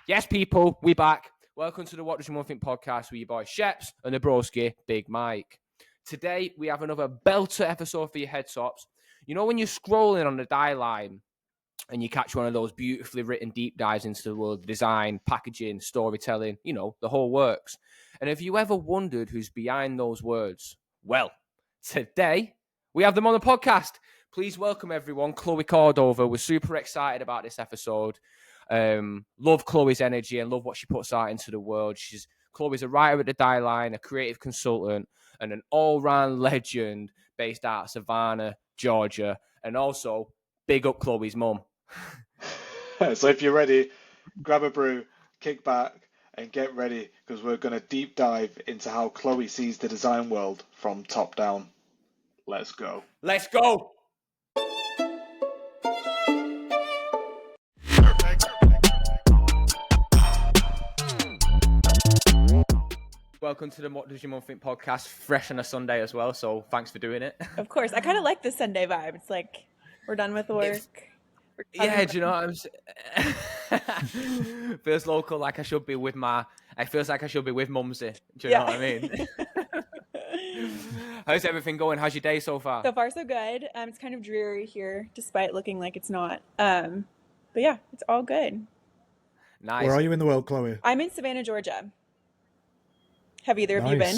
Yes, people, we back. Welcome to the What Does Your Mum Think podcast with your boy Sheps and the broski, Big Mike. Today, we have another belter episode for your head tops. You know when you're scrolling on the Dieline and you catch one of those beautifully written deep dives into the world of design, packaging, storytelling, the whole works. And have you ever wondered who's behind those words? Well, today, we have them on the podcast. Please welcome everyone, Chloe Cordover. We're super excited about this episode. Love Chloe's energy and love what she puts out into the world. Chloe's a writer at the Dieline, a creative consultant, and an all-round legend based out of Savannah, Georgia, and also big up Chloe's mum. So if you're ready, grab a brew, kick back, and get ready because we're going to deep dive into how Chloe sees the design world from top down. Let's go. Let's go. Welcome to the What Does Your Mum Think podcast, fresh on a Sunday as well, so thanks for doing it. Of course. I kind of like the Sunday vibe. It's like we're done with work. Yeah, do you know what I'm saying? Feels local, like I should be with it feels like I should be with Mumsy. Do you know what I mean? How's everything going? How's your day so far? So far, so good. It's kind of dreary here, despite looking like it's not. But yeah, it's all good. Nice. Where are you in the world, Chloe? I'm in Savannah, Georgia. Have either of you been?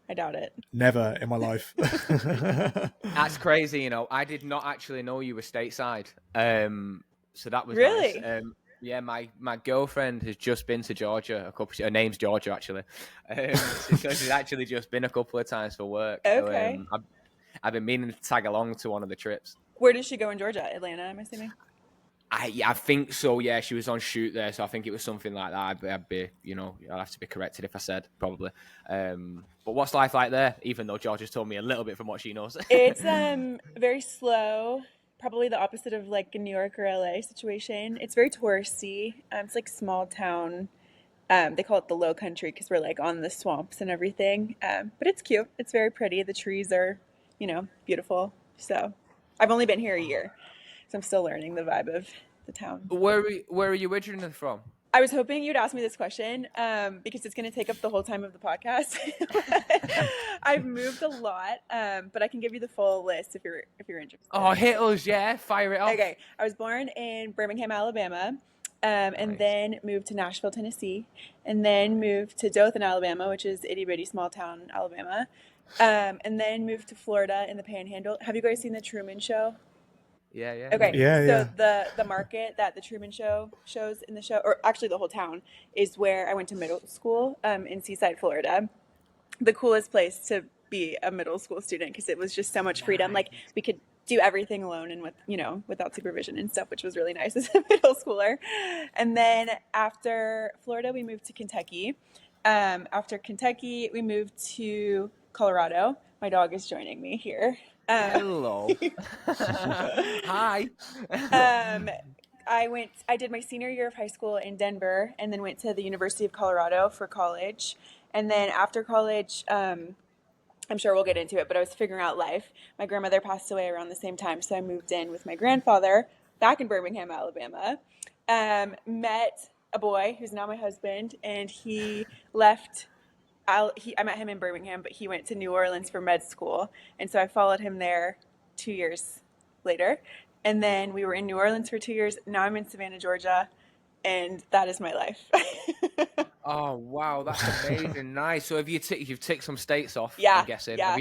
I doubt it. Never in my life. That's crazy, I did not actually know you were stateside. So that was really nice. Yeah, my girlfriend has just been to Georgia her name's Georgia actually. So she's actually just been a couple of times for work. Okay. So, I've been meaning to tag along to one of the trips. Where did she go in Georgia? Atlanta, I'm assuming. I think so. Yeah, she was on shoot there, so I think it was something like that. I'd be, I'll have to be corrected if I said probably. But what's life like there? Even though Georgia's told me a little bit from what she knows. It's very slow. Probably the opposite of like a New York or LA situation. It's very touristy. It's like small town. They call it the Low Country because we're like on the swamps and everything. But it's cute. It's very pretty. The trees are, beautiful. So I've only been here a year. So I'm still learning the vibe of the town. Where are you originally from? I was hoping you'd ask me this question because it's going to take up the whole time of the podcast. I've moved a lot, but I can give you the full list if you're interested. Oh, hit us, yeah. Fire it off. Okay. I was born in Birmingham, Alabama, and then moved to Nashville, Tennessee, and then moved to Dothan, Alabama, which is itty-bitty small town Alabama, and then moved to Florida in the Panhandle. Have you guys seen The Truman Show? Yeah. Okay. Yeah. So the market that the Truman Show shows in the show, or actually the whole town, is where I went to middle school in Seaside, Florida. The coolest place to be a middle school student because it was just so much freedom. Like we could do everything alone and without supervision and stuff, which was really nice as a middle schooler. And then after Florida, we moved to Kentucky. After Kentucky, we moved to Colorado. My dog is joining me here. Hello. Hi. I did my senior year of high school in Denver and then went to the University of Colorado for college. And then after college, I'm sure we'll get into it, but I was figuring out life. My grandmother passed away around the same time, so I moved in with my grandfather back in Birmingham, Alabama. Met a boy who's now my husband, and he left. I met him in Birmingham, but he went to New Orleans for med school. And so I followed him there 2 years later. And then we were in New Orleans for 2 years. Now I'm in Savannah, Georgia. And that is my life. Oh, wow. That's amazing. Nice. So have you've ticked some states off, yeah, I'm guessing. Yeah.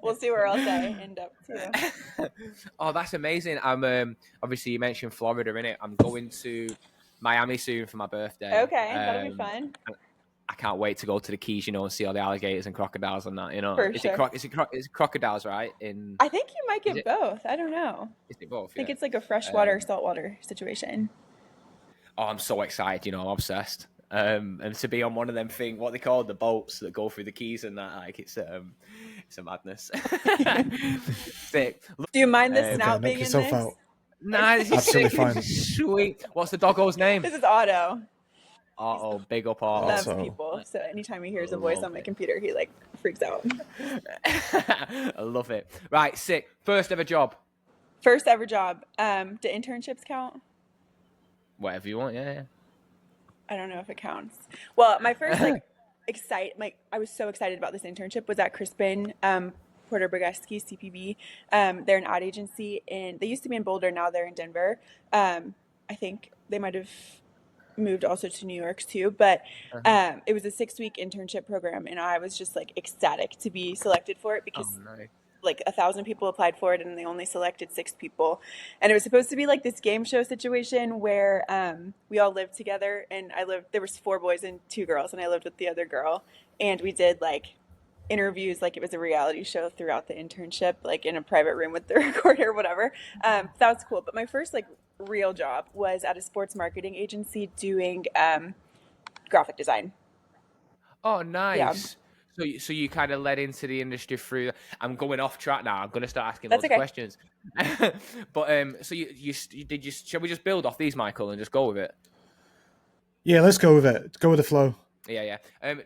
We'll see where else I end up too. Oh, that's amazing. I'm obviously you mentioned Florida, innit? I'm going to Miami soon for my birthday. Okay, that'll be fun. I can't wait to go to the Keys, and see all the alligators and crocodiles and that, For Is sure. it crocodiles, right? I think you might get both. I don't know. Is it both? I think it's like a freshwater, saltwater situation. Oh, I'm so excited, I'm obsessed. And to be on one of them what they call the boats that go through the Keys and that, like it's a madness. Sick. Do you mind the snout being in this? Out. Nah, this is absolutely sick. fine. This is sweet. What's the doggo's name? This is Otto. Oh, big up Otto. Loves people. So anytime he hears a voice on my computer, he like freaks out. I love it. Right, sick. First ever job. Do internships count? Whatever you want, yeah. I don't know if it counts. Well, my first I was so excited about this internship was at Crispin Porter Bogeski CPB. They're an ad agency, and they used to be in Boulder. Now they're in Denver. I think they might have moved also to New York too, but it was a 6-week internship program, and I was just like ecstatic to be selected for it because nice. like 1,000 people applied for it and they only selected 6 people, and it was supposed to be like this game show situation where we all lived together, and there was 4 boys and 2 girls, and I lived with the other girl, and we did like interviews like it was a reality show throughout the internship, like in a private room with the recorder or whatever. That was cool. But my first like real job was at a sports marketing agency doing graphic design. Oh, nice. Yeah. So you kind of led into the industry through. I'm going off track now. I'm going to start asking That's lots okay. of questions. But so you shall we just build off these, Michael, and just go with it? Yeah, let's go with it. Go with the flow. Yeah.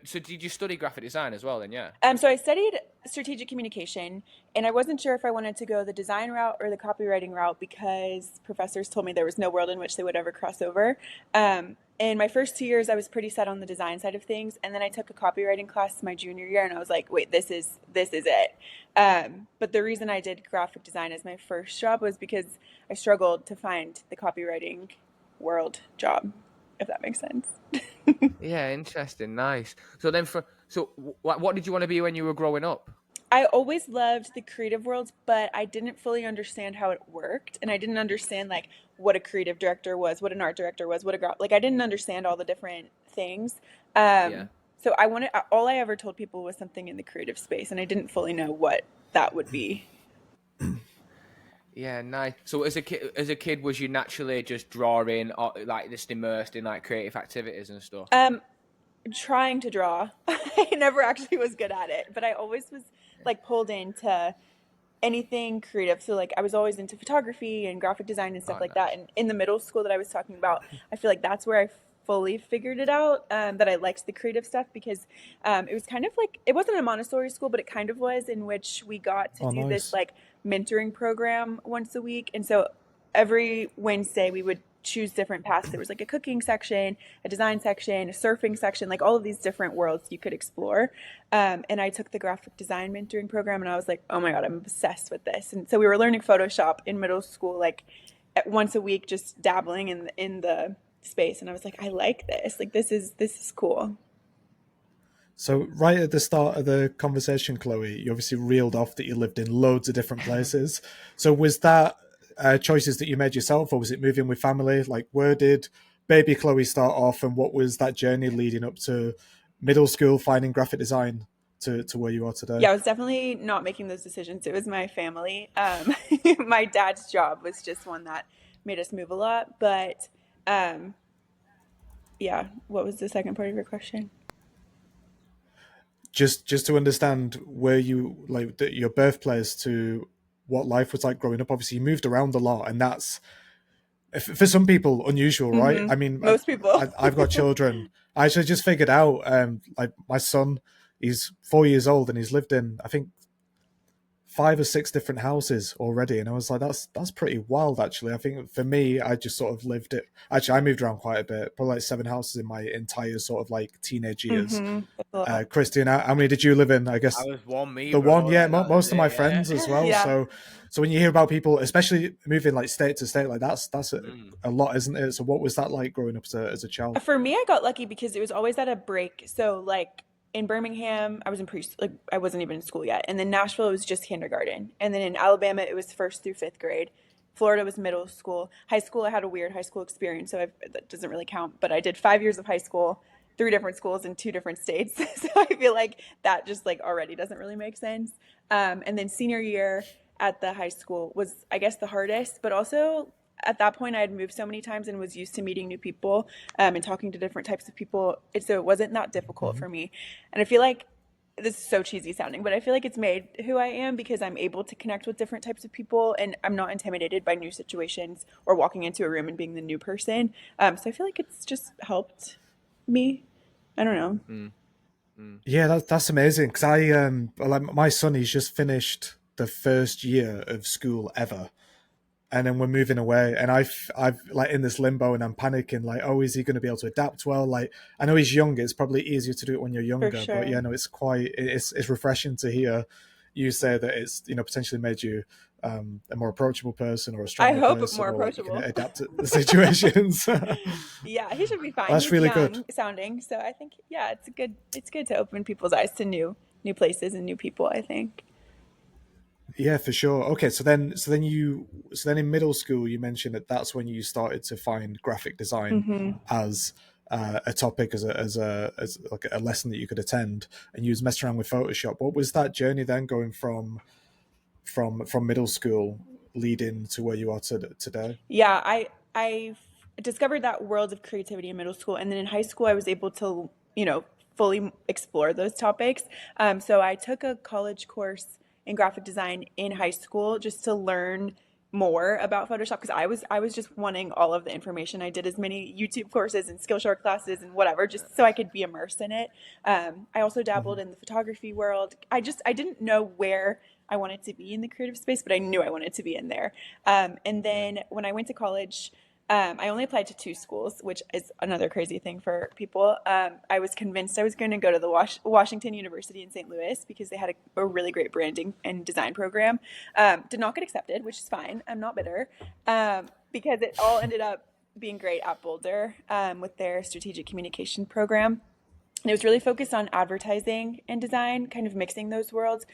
So did you study graphic design as well then? Yeah. So I studied strategic communication, and I wasn't sure if I wanted to go the design route or the copywriting route because professors told me there was no world in which they would ever cross over. In my first 2 years, I was pretty set on the design side of things, and then I took a copywriting class my junior year, and I was like, wait, this is it. But the reason I did graphic design as my first job was because I struggled to find the copywriting world job, if that makes sense. Yeah, interesting, nice. So then, what did you want to be when you were growing up? I always loved the creative world, but I didn't fully understand how it worked, and I didn't understand like what a creative director was, what an art director was, like I didn't understand all the different things. Yeah. So all I ever told people was something in the creative space, and I didn't fully know what that would be. Yeah, nice. So as a kid, was you naturally just drawing, or like just immersed in like creative activities and stuff? Trying to draw. I never actually was good at it, but I always was like pulled into anything creative. So like I was always into photography and graphic design and stuff like that. And in the middle school that I was talking about, I feel like that's where I fully figured it out, that I liked the creative stuff because it was kind of like, it wasn't a Montessori school, but it kind of was, in which we got to do this like mentoring program once a week. And so every Wednesday we would choose different paths. There was like a cooking section, a design section, a surfing section, like all of these different worlds you could explore. And I took the graphic design mentoring program, and I was like, oh my God, I'm obsessed with this. And so we were learning Photoshop in middle school, like once a week, just dabbling in the space. And I was like, I like this. Like, this is cool. So right at the start of the conversation, Chloe, you obviously reeled off that you lived in loads of different places. So was that choices that you made yourself, or was it moving with family? Like, where did baby Chloe start off, and what was that journey leading up to middle school, finding graphic design to where you are today? Yeah, I was definitely not making those decisions. It was my family. My dad's job was just one that made us move a lot. But yeah, what was the second part of your question? Just to understand where you like your birthplace to what life was like growing up. Obviously, you moved around a lot, and that's for some people unusual, right? Mm-hmm. I mean, most people. I've got children. I actually just figured out, like my son, he's 4 years old, and he's lived in, I think, 5 or 6 different houses already, and I was like, that's pretty wild, actually. I think for me, I just sort of lived it. Actually, I moved around quite a bit, probably like 7 houses in my entire sort of like teenage years. Mm-hmm. Christian, how many did you live in? I guess I was one. Yeah. Most of my friends as well. Yeah. So when you hear about people, especially moving like state to state, like that's a lot, isn't it? So what was that like growing up as a child? For me, I got lucky because it was always at a break. So like in Birmingham, I was in I wasn't even in school yet. And then Nashville, it was just kindergarten. And then in Alabama, it was 1st through 5th grade. Florida was middle school. High school, I had a weird high school experience, so that doesn't really count. But I did 5 years of high school, 3 different schools in 2 different states. So I feel like that just like already doesn't really make sense. And then senior year at the high school was, I guess, the hardest, but also at that point I had moved so many times and was used to meeting new people and talking to different types of people. So it wasn't that difficult for me. And I feel like this is so cheesy sounding, but I feel like it's made who I am because I'm able to connect with different types of people, and I'm not intimidated by new situations or walking into a room and being the new person. So I feel like it's just helped me. I don't know. Yeah, that's amazing. Because like my son, he's just finished the first year of school ever. and then we're moving away, and I've like in this limbo, and I'm panicking, like, oh, is he going to be able to adapt well? Like, I know he's young, it's probably easier to do it when you're For younger, but sure. yeah, no, it's refreshing to hear you say that it's, you know, potentially made you a more approachable person or a I stronger hope person, more or like you can approachable. adapt to the situations. Yeah, he should be fine. That's He's really good. young sounding, so I think yeah, it's good to open people's eyes to new places and new people, I think. Yeah, for sure. Okay, so then in middle school, you mentioned that that's when you started to find graphic design Hmm. as a topic, as like a lesson that you could attend, and you was messing around with Photoshop. What was that journey then, going from middle school leading to where you are today? Yeah, I discovered that world of creativity in middle school, and then in high school I was able to, fully explore those topics. So I took a college course in graphic design in high school just to learn more about Photoshop because I was just wanting all of the information. I did as many YouTube courses and Skillshare classes and whatever just so I could be immersed in it. I also dabbled in the photography world. I didn't know where I wanted to be in the creative space, but I knew I wanted to be in there. And then when I went to college, I only applied to two schools, which is another crazy thing for people. I was convinced I was going to go to the Washington University in St. Louis because they had a really great branding and design program. Did not get accepted, which is fine. I'm not bitter because it all ended up being great at Boulder with their strategic communication program. And it was really focused on advertising and design, kind of mixing those worlds.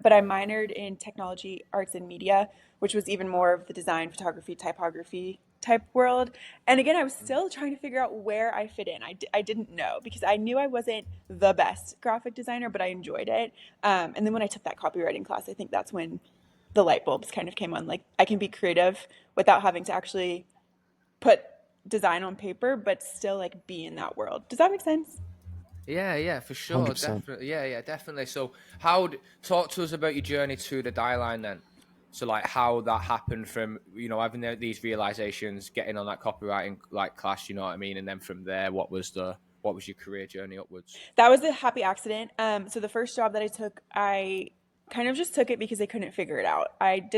But I minored in technology, arts, and media, which was even more of the design, photography, typography type world. And again, I was still trying to figure out where I fit in. I didn't know because I knew I wasn't the best graphic designer, but I enjoyed it. And then when I took that copywriting class, I think that's when the light bulbs kind of came on. Like, I can be creative without having to actually put design on paper, but still like be in that world. Does that make sense? Yeah, for sure, 100%. definitely. Yeah, definitely. So, talk to us about your journey to the Dieline then. So, like, how that happened from having these realizations, getting on that copywriting like class, you know what I mean, and then from there, what was your career journey upwards? That was a happy accident. So the first job that I took, I kind of just took it because I couldn't figure it out. I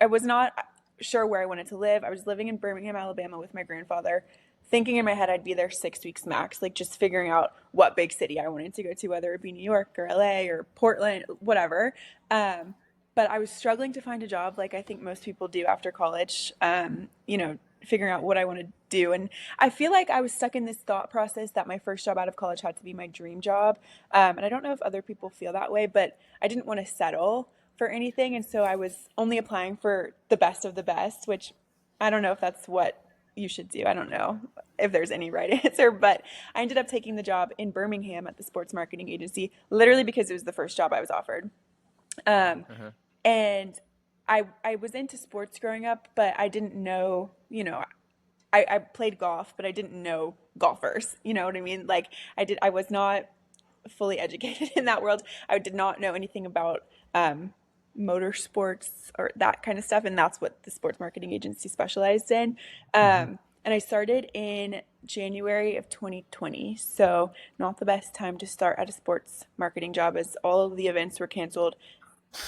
was not sure where I wanted to live. I was living in Birmingham, Alabama with my grandfather, thinking in my head I'd be there 6 weeks max, like just figuring out what big city I wanted to go to, whether it be New York or LA or Portland, whatever. But I was struggling to find a job like I think most people do after college, figuring out what I want to do. And I feel like I was stuck in this thought process that my first job out of college had to be my dream job. And I don't know if other people feel that way, but I didn't want to settle for anything. And so I was only applying for the best of the best, which I don't know if that's what you should do. I don't know if there's any right answer, but I ended up taking the job in Birmingham at the sports marketing agency, literally because it was the first job I was offered. Uh-huh. And I was into sports growing up, but I didn't know, I played golf, but I didn't know golfers. You know what I mean? Like I was not fully educated in that world. I did not know anything about motorsports or that kind of stuff. And that's what the sports marketing agency specialized in. And I started in January of 2020. So not the best time to start at a sports marketing job as all of the events were canceled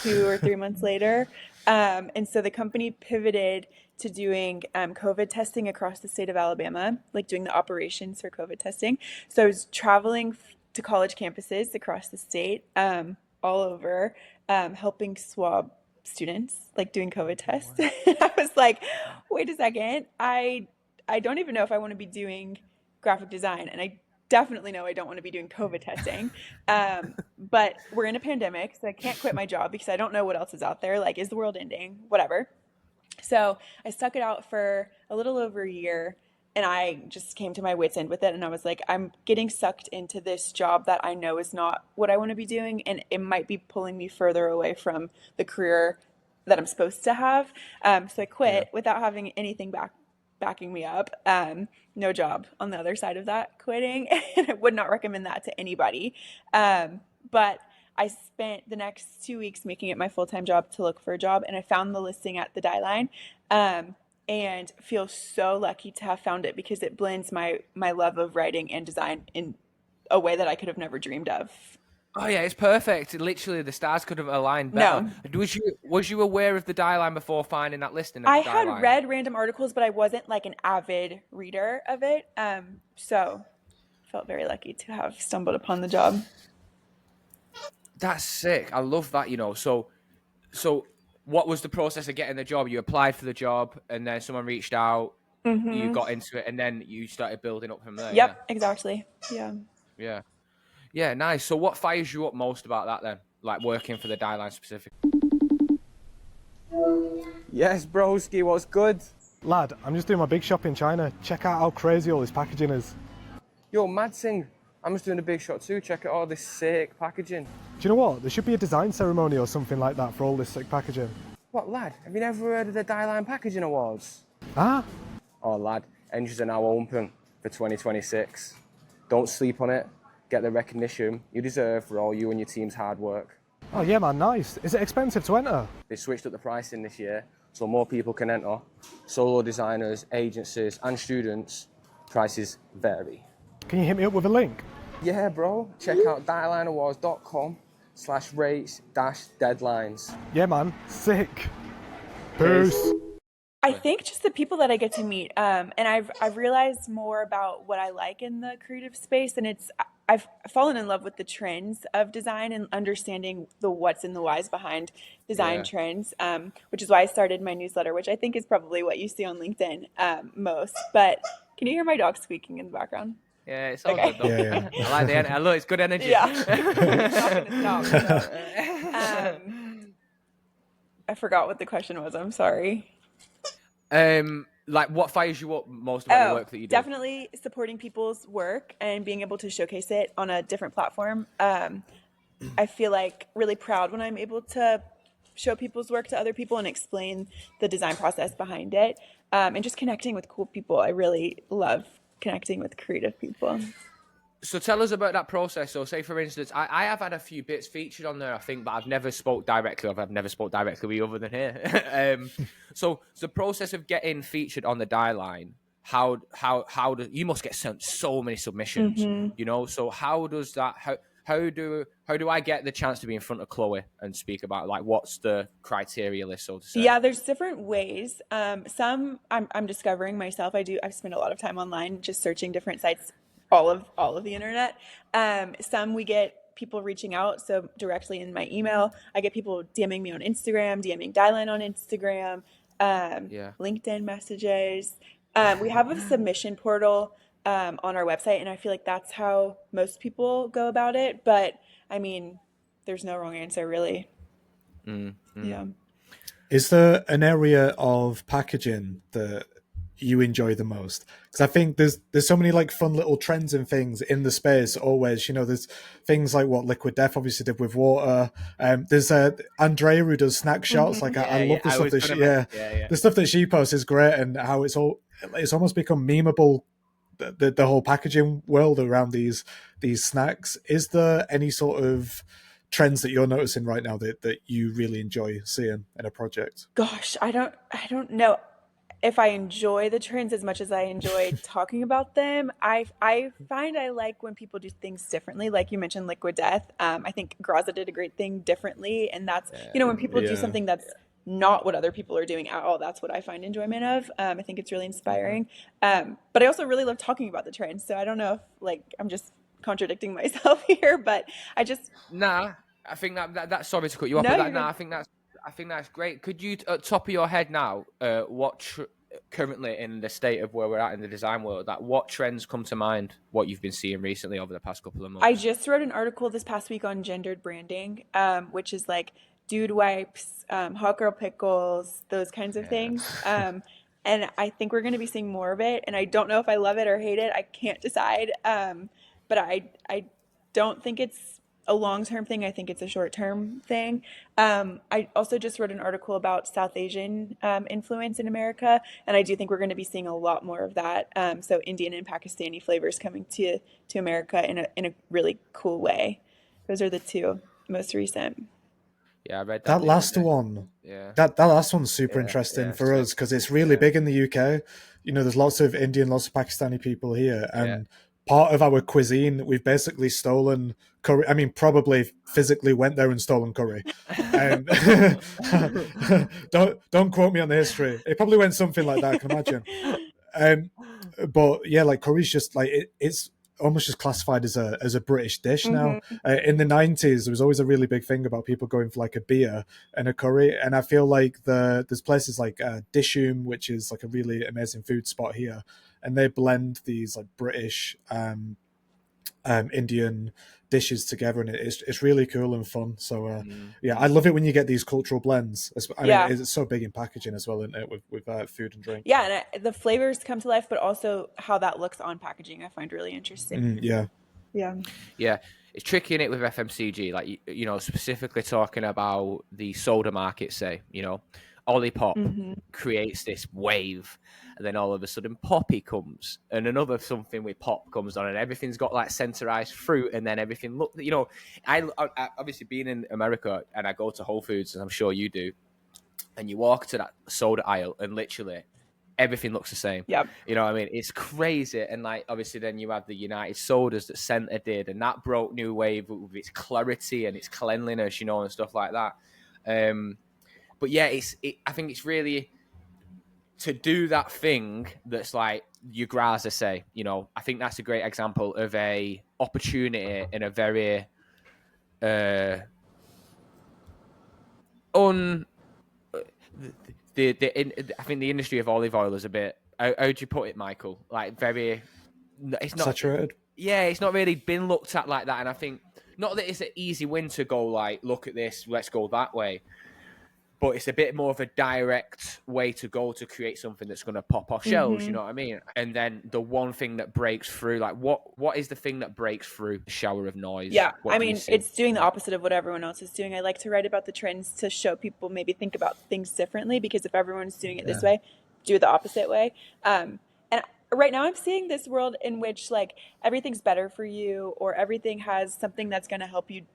2 or 3 months later. And so the company pivoted to doing COVID testing across the state of Alabama, like doing the operations for COVID testing. So I was traveling to college campuses across the state, all over, helping swab students, like doing COVID tests. I was like, wait a second, I don't even know if I want to be doing graphic design, and I definitely know I don't want to be doing COVID testing. But we're in a pandemic, so I can't quit my job because I don't know what else is out there. Like, is the world ending? Whatever. So I stuck it out for a little over a year, and I just came to my wits' end with it. And I was like, I'm getting sucked into this job that I know is not what I want to be doing, and it might be pulling me further away from the career that I'm supposed to have. So I quit without having anything backing me up. No job on the other side of that quitting. And I would not recommend that to anybody. But I spent the next 2 weeks making it my full-time job to look for a job. And I found the listing at the Dieline, and feel so lucky to have found it because it blends my love of writing and design in a way that I could have never dreamed of. Oh yeah, it's perfect. Literally, the stars could have aligned better. No. Was you aware of the Dieline before finding that listing of I the had Dieline? read random articles, but I wasn't like an avid reader of it. So felt very lucky to have stumbled upon the job. That's sick. I love that. So what was the process of getting the job? You applied for the job, and then someone reached out. You got into it, and then you started building up from there. Yep, exactly. Yeah. Yeah, nice. So what fires you up most about that then? Like working for the Dieline specifically? Yes, broski, what's good? Lad, I'm just doing my big shop in China. Check out how crazy all this packaging is. Yo, mad thing. I'm just doing a big shot too. Check out all this sick packaging. Do you know what? There should be a design ceremony or something like that for all this sick packaging. What, lad? Have you never heard of the Dieline Packaging Awards? Ah? Oh, lad, entries are now open for 2026. Don't sleep on it. Get the recognition you deserve for all you and your team's hard work. Oh yeah, man, nice. Is it expensive to enter? They switched up the pricing this year so more people can enter. Solo designers, agencies and students, prices vary. Can you hit me up with a link? Yeah, bro. Check out dielineawards.com/race-deadlines. Yeah, man. Sick. Peace. I think just the people that I get to meet, and I've realized more about what I like in the creative space, and I've fallen in love with the trends of design and understanding the what's and the whys behind design trends, which is why I started my newsletter, which I think is probably what you see on LinkedIn most. But can you hear my dog squeaking in the background? Yeah, it's all Okay. good though. Yeah. I like the energy. Look, it's good energy. Yeah. It's not gonna stop. I forgot what the question was. I'm sorry. Like what fires you up most about the work that you do? Definitely supporting people's work and being able to showcase it on a different platform. I feel like really proud when I'm able to show people's work to other people and explain the design process behind it. And just connecting with cool people. I really love connecting with creative people. So tell us about that process. So say, for instance, I have had a few bits featured on there, I think, but I've never spoke directly with you other than here. So the process of getting featured on the Dieline, how do you must get sent so many submissions, So how does that, how do I get the chance to be in front of Chloe and speak about, like, what's the criteria list, so to say? Yeah, there's different ways. Some I'm discovering myself. I've spent a lot of time online just searching different sites, all of the internet. Some we get people reaching out, so directly in my email. I get people DMing me on Instagram, DMing Dieline on Instagram, LinkedIn messages. We have a submission portal on our website, and I feel like that's how most people go about it. But I mean, there's no wrong answer, really. Yeah. Is there an area of packaging that you enjoy the most? Because I think there's so many like fun little trends and things in the space always. There's things like what Liquid Death obviously did with water. There's Andrea who does snack shots. Like I love the stuff that she the stuff that she posts is great, and how it's almost become memeable. The whole packaging world around these snacks. Is there any sort of trends that you're noticing right now that you really enjoy seeing in a project? Gosh, I don't know if I enjoy the trends as much as I enjoy talking about them. I find I like when people do things differently. Like you mentioned Liquid Death. I think Graza did a great thing differently, and that's when people do something that's not what other people are doing at all. That's what I find enjoyment of. I think it's really inspiring. But I also really love talking about the trends. So I don't know if I'm just contradicting myself here, but I just I think that sorry to cut you off, No, but I think that's great. Could you, at top of your head now, what currently in the state of where we're at in the design world, what trends come to mind? What you've been seeing recently over the past couple of months? I just wrote an article this past week on gendered branding, which is like dude wipes, hot girl pickles, those kinds of things. And I think we're going to be seeing more of it. And I don't know if I love it or hate it. I can't decide. But I don't think it's a long-term thing. I think it's a short-term thing. I also just wrote an article about South Asian influence in America, and I do think we're going to be seeing a lot more of that. So Indian and Pakistani flavors coming to America in a really cool way. Those are the two most recent. Yeah, I read that last one. Yeah, that last one's super interesting for us because it's really big in the UK. There's lots of Indian, lots of Pakistani people here, and part of our cuisine. We've basically stolen curry. I mean, probably physically went there and stolen curry. Don't quote me on the history. It probably went something like that, I can imagine. But yeah, like curry's just like it's almost just classified as a British dish now. In the 90s, there was always a really big thing about people going for like a beer and a curry, and I feel like there's places like Dishoom, which is like a really amazing food spot here, and they blend these like British Indian dishes together, and it's really cool and fun. So yeah, I love it when you get these cultural blends. I mean, it's so big in packaging as well, isn't it, with food and drink? Yeah, and the flavors come to life, but also how that looks on packaging I find really interesting. Yeah. It's tricky in it with FMCG, like you know, specifically talking about the soda market. Say, you know, Olipop creates this wave, and then all of a sudden Poppy comes, and another something with pop comes on, and everything's got like centralized fruit, and then everything look. You know, I obviously being in America, and I go to Whole Foods, as I'm sure you do, and you walk to that soda aisle, and literally everything looks the same. Yep. You know what I mean? It's crazy. And like obviously then you have the United Sodas that Centre did, and that broke new wave with its clarity and its cleanliness, you know, and stuff like that. But yeah, I think it's really to do that thing that's like you Graza say, you know, I think that's a great example of a opportunity in a very I think the industry of olive oil is a bit. How do you put it, Michael? Like very, it's not saturated. Yeah, it's not really been looked at like that, and I think not that it's an easy win to go like, look at this, let's go that way, but it's a bit more of a direct way to go to create something that's going to pop off shelves. You know what I mean? And then the one thing that breaks through, like what is the thing that breaks through the shower of noise? Yeah, What I do you mean, see? it's doing the opposite of what everyone else is doing. I like to write about the trends to show people maybe think about things differently, because if everyone's doing it this way, do it the opposite way. And right now I'm seeing this world in which like everything's better for you, or everything has something that's going to help you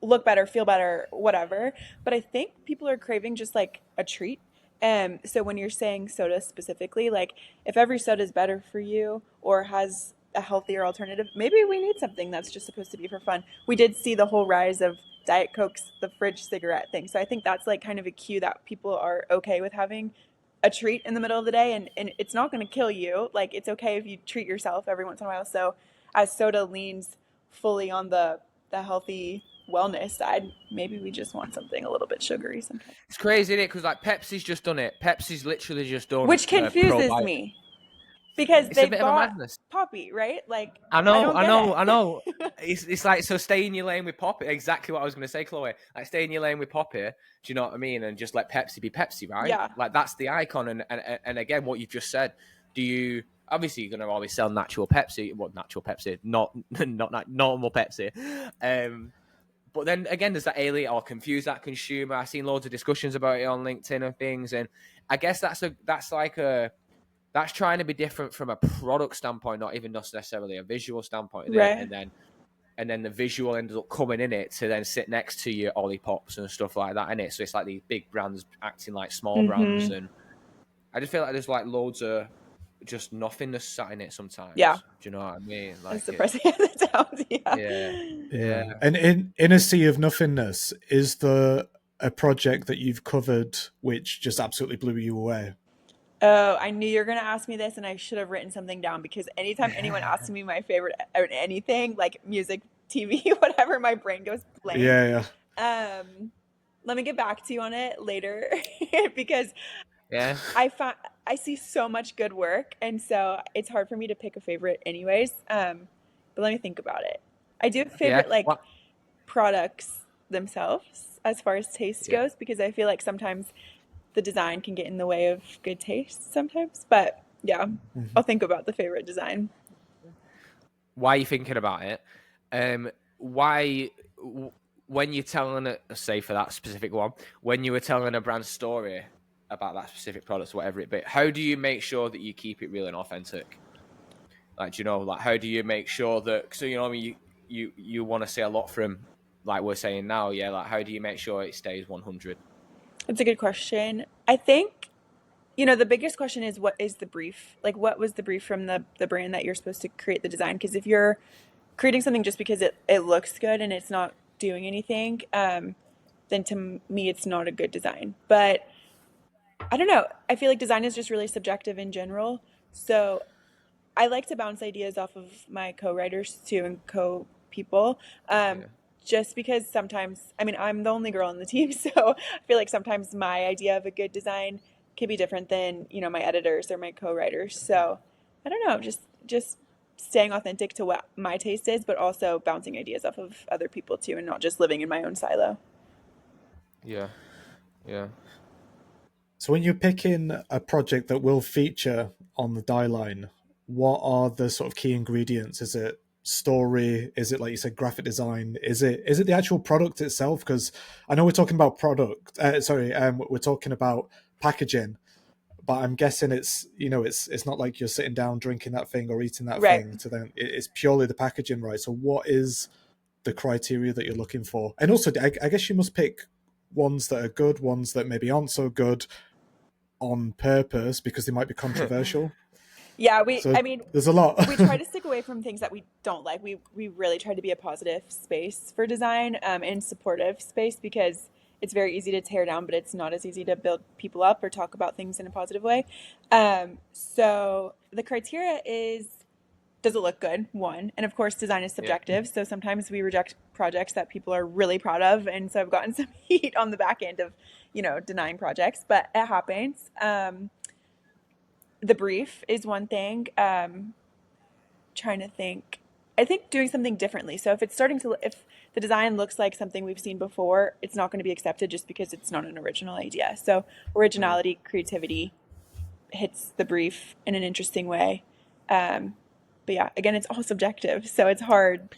look better, feel better, whatever. But I think people are craving just like a treat. So when you're saying soda specifically, like if every soda is better for you or has a healthier alternative, maybe we need something that's just supposed to be for fun. We did see the whole rise of Diet Coke's, the fridge cigarette thing. So I think that's like kind of a cue that people are okay with having a treat in the middle of the day, and it's not going to kill you. Like it's okay if you treat yourself every once in a while. So as soda leans fully on the healthy wellness side, maybe we just want something a little bit sugary sometimes. It's crazy, isn't it? Because like Pepsi's just done it. Pepsi's literally just done, which confuses me, because It's a they bit of a bought madness. Poppy, right? Like I know. I know. It's like, so stay in your lane with Poppy. Exactly what I was going to say, Chloe. Like stay in your lane with Poppy. Do you know what I mean? And just let Pepsi be Pepsi, right? Yeah. Like that's the icon. And again, what you've just said. Do you obviously you're going to always sell natural Pepsi? Well, natural Pepsi, not normal Pepsi. But then again, does that alienate or confuse that consumer? I've seen loads of discussions about it on LinkedIn and things, and I guess that's trying to be different from a product standpoint, not even necessarily a visual standpoint. Right. And then the visual ends up coming in it to then sit next to your Ollipops and stuff like that in it. So it's like these big brands acting like small brands, and I just feel like there's like loads of just nothingness sat in it sometimes. Yeah. Do you know what I mean? Like That's depressing as it sounds. Yeah. And in a sea of nothingness, is there a project that you've covered which just absolutely blew you away? Oh, I knew you were going to ask me this, and I should have written something down, because anytime anyone asks me my favorite anything, like music, TV, whatever, my brain goes blank. Yeah. Let me get back to you on it later, because yeah, I see so much good work, and so it's hard for me to pick a favorite anyways. But let me think about it. I do have favorite products themselves as far as taste goes, because I feel like sometimes the design can get in the way of good taste sometimes. But yeah, I'll think about the favorite design. Why are you thinking about it? Why, when you're telling it, say for that specific one, when you were telling a brand story about that specific product, whatever it be, how do you make sure that you keep it real and authentic? Like, you know, like how do you make sure that, so you know, I mean, you want to say a lot from, like we're saying now, yeah, like how do you make sure it stays 100? That's a good question. I think the biggest question is, what is the brief? Like, what was the brief from the brand that you're supposed to create the design? Because if you're creating something just because it looks good and it's not doing anything, then to me, it's not a good design. But I don't know. I feel like design is just really subjective in general. So I like to bounce ideas off of my co-writers too and co-people. Just because sometimes, I mean, I'm the only girl on the team, so I feel like sometimes my idea of a good design can be different than, my editors or my co-writers. So I don't know, just staying authentic to what my taste is, but also bouncing ideas off of other people too, and not just living in my own silo. Yeah. So when you're picking a project that will feature on the Dieline, what are the sort of key ingredients? Is it story? Is it, like you said, graphic design? Is it the actual product itself? Because I know we're talking about we're talking about packaging, but I'm guessing it's not like you're sitting down drinking that thing or eating that Right. thing. Then it's purely the packaging, right? So what is the criteria that you're looking for? And also, I guess you must pick ones that are good, ones that maybe aren't so good on purpose because they might be controversial. Yeah, there's a lot. We try to stick away from things that we don't like. We really try to be a positive space for design, and supportive space, because it's very easy to tear down, but it's not as easy to build people up or talk about things in a positive way. So the criteria is, does it look good? One. And of course, design is subjective. Yeah. So sometimes we reject projects that people are really proud of. And so I've gotten some heat on the back end of, denying projects, but it happens. The brief is one thing. Trying to think. I think doing something differently. So if the design looks like something we've seen before, it's not going to be accepted just because it's not an original idea. So originality, creativity hits the brief in an interesting way. But yeah, again, it's all subjective, so it's hard.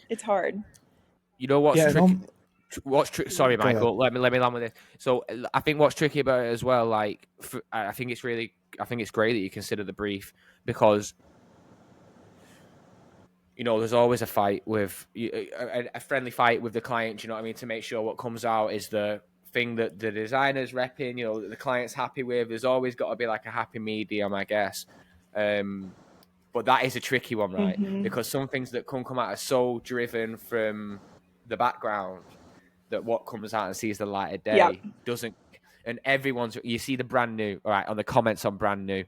You know what's tricky? Sorry, Michael. Let me land with this. So I think what's tricky about it as well, like I think it's great that you consider the brief, because there's always a fight with a friendly fight with the client. You know what I mean? To make sure what comes out is the thing that the designer's repping. That the client's happy with. There's always got to be like a happy medium, I guess. But that is a tricky one, right? Mm-hmm. Because some things that come out are so driven from the background that what comes out and sees the light of day doesn't. And you see the brand new, all right, on the comments on brand new,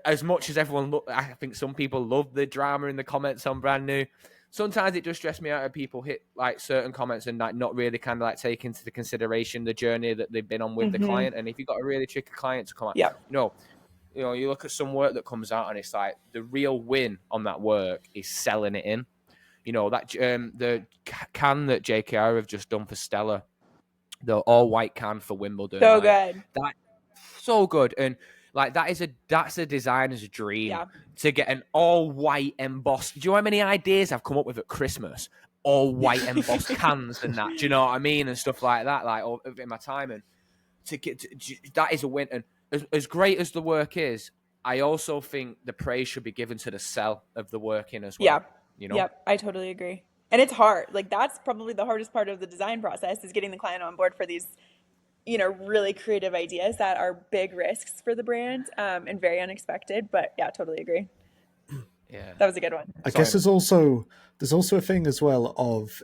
as much as everyone I think some people love the drama in the comments on brand new. Sometimes it does stress me out if people hit like certain comments and like not really kind of like take into the consideration the journey that they've been on with the client. And if you've got a really tricky client to come out, you look at some work that comes out and it's like the real win on that work is selling it in. That the can that JKR have just done for Stella, the all white can for Wimbledon. So good. So good. And like that's a designer's dream to get an all white embossed. Do you know how many ideas I've come up with at Christmas? All white embossed cans and that. Do you know what I mean? And stuff like that. Like in my time, and that is a win. And as great as the work is, I also think the praise should be given to the sell of the work in as well. Yeah. Yep, I totally agree. And it's hard. Like that's probably the hardest part of the design process, is getting the client on board for these, really creative ideas that are big risks for the brand, and very unexpected. But yeah, totally agree. Yeah, that was a good one. I guess there's also a thing as well of,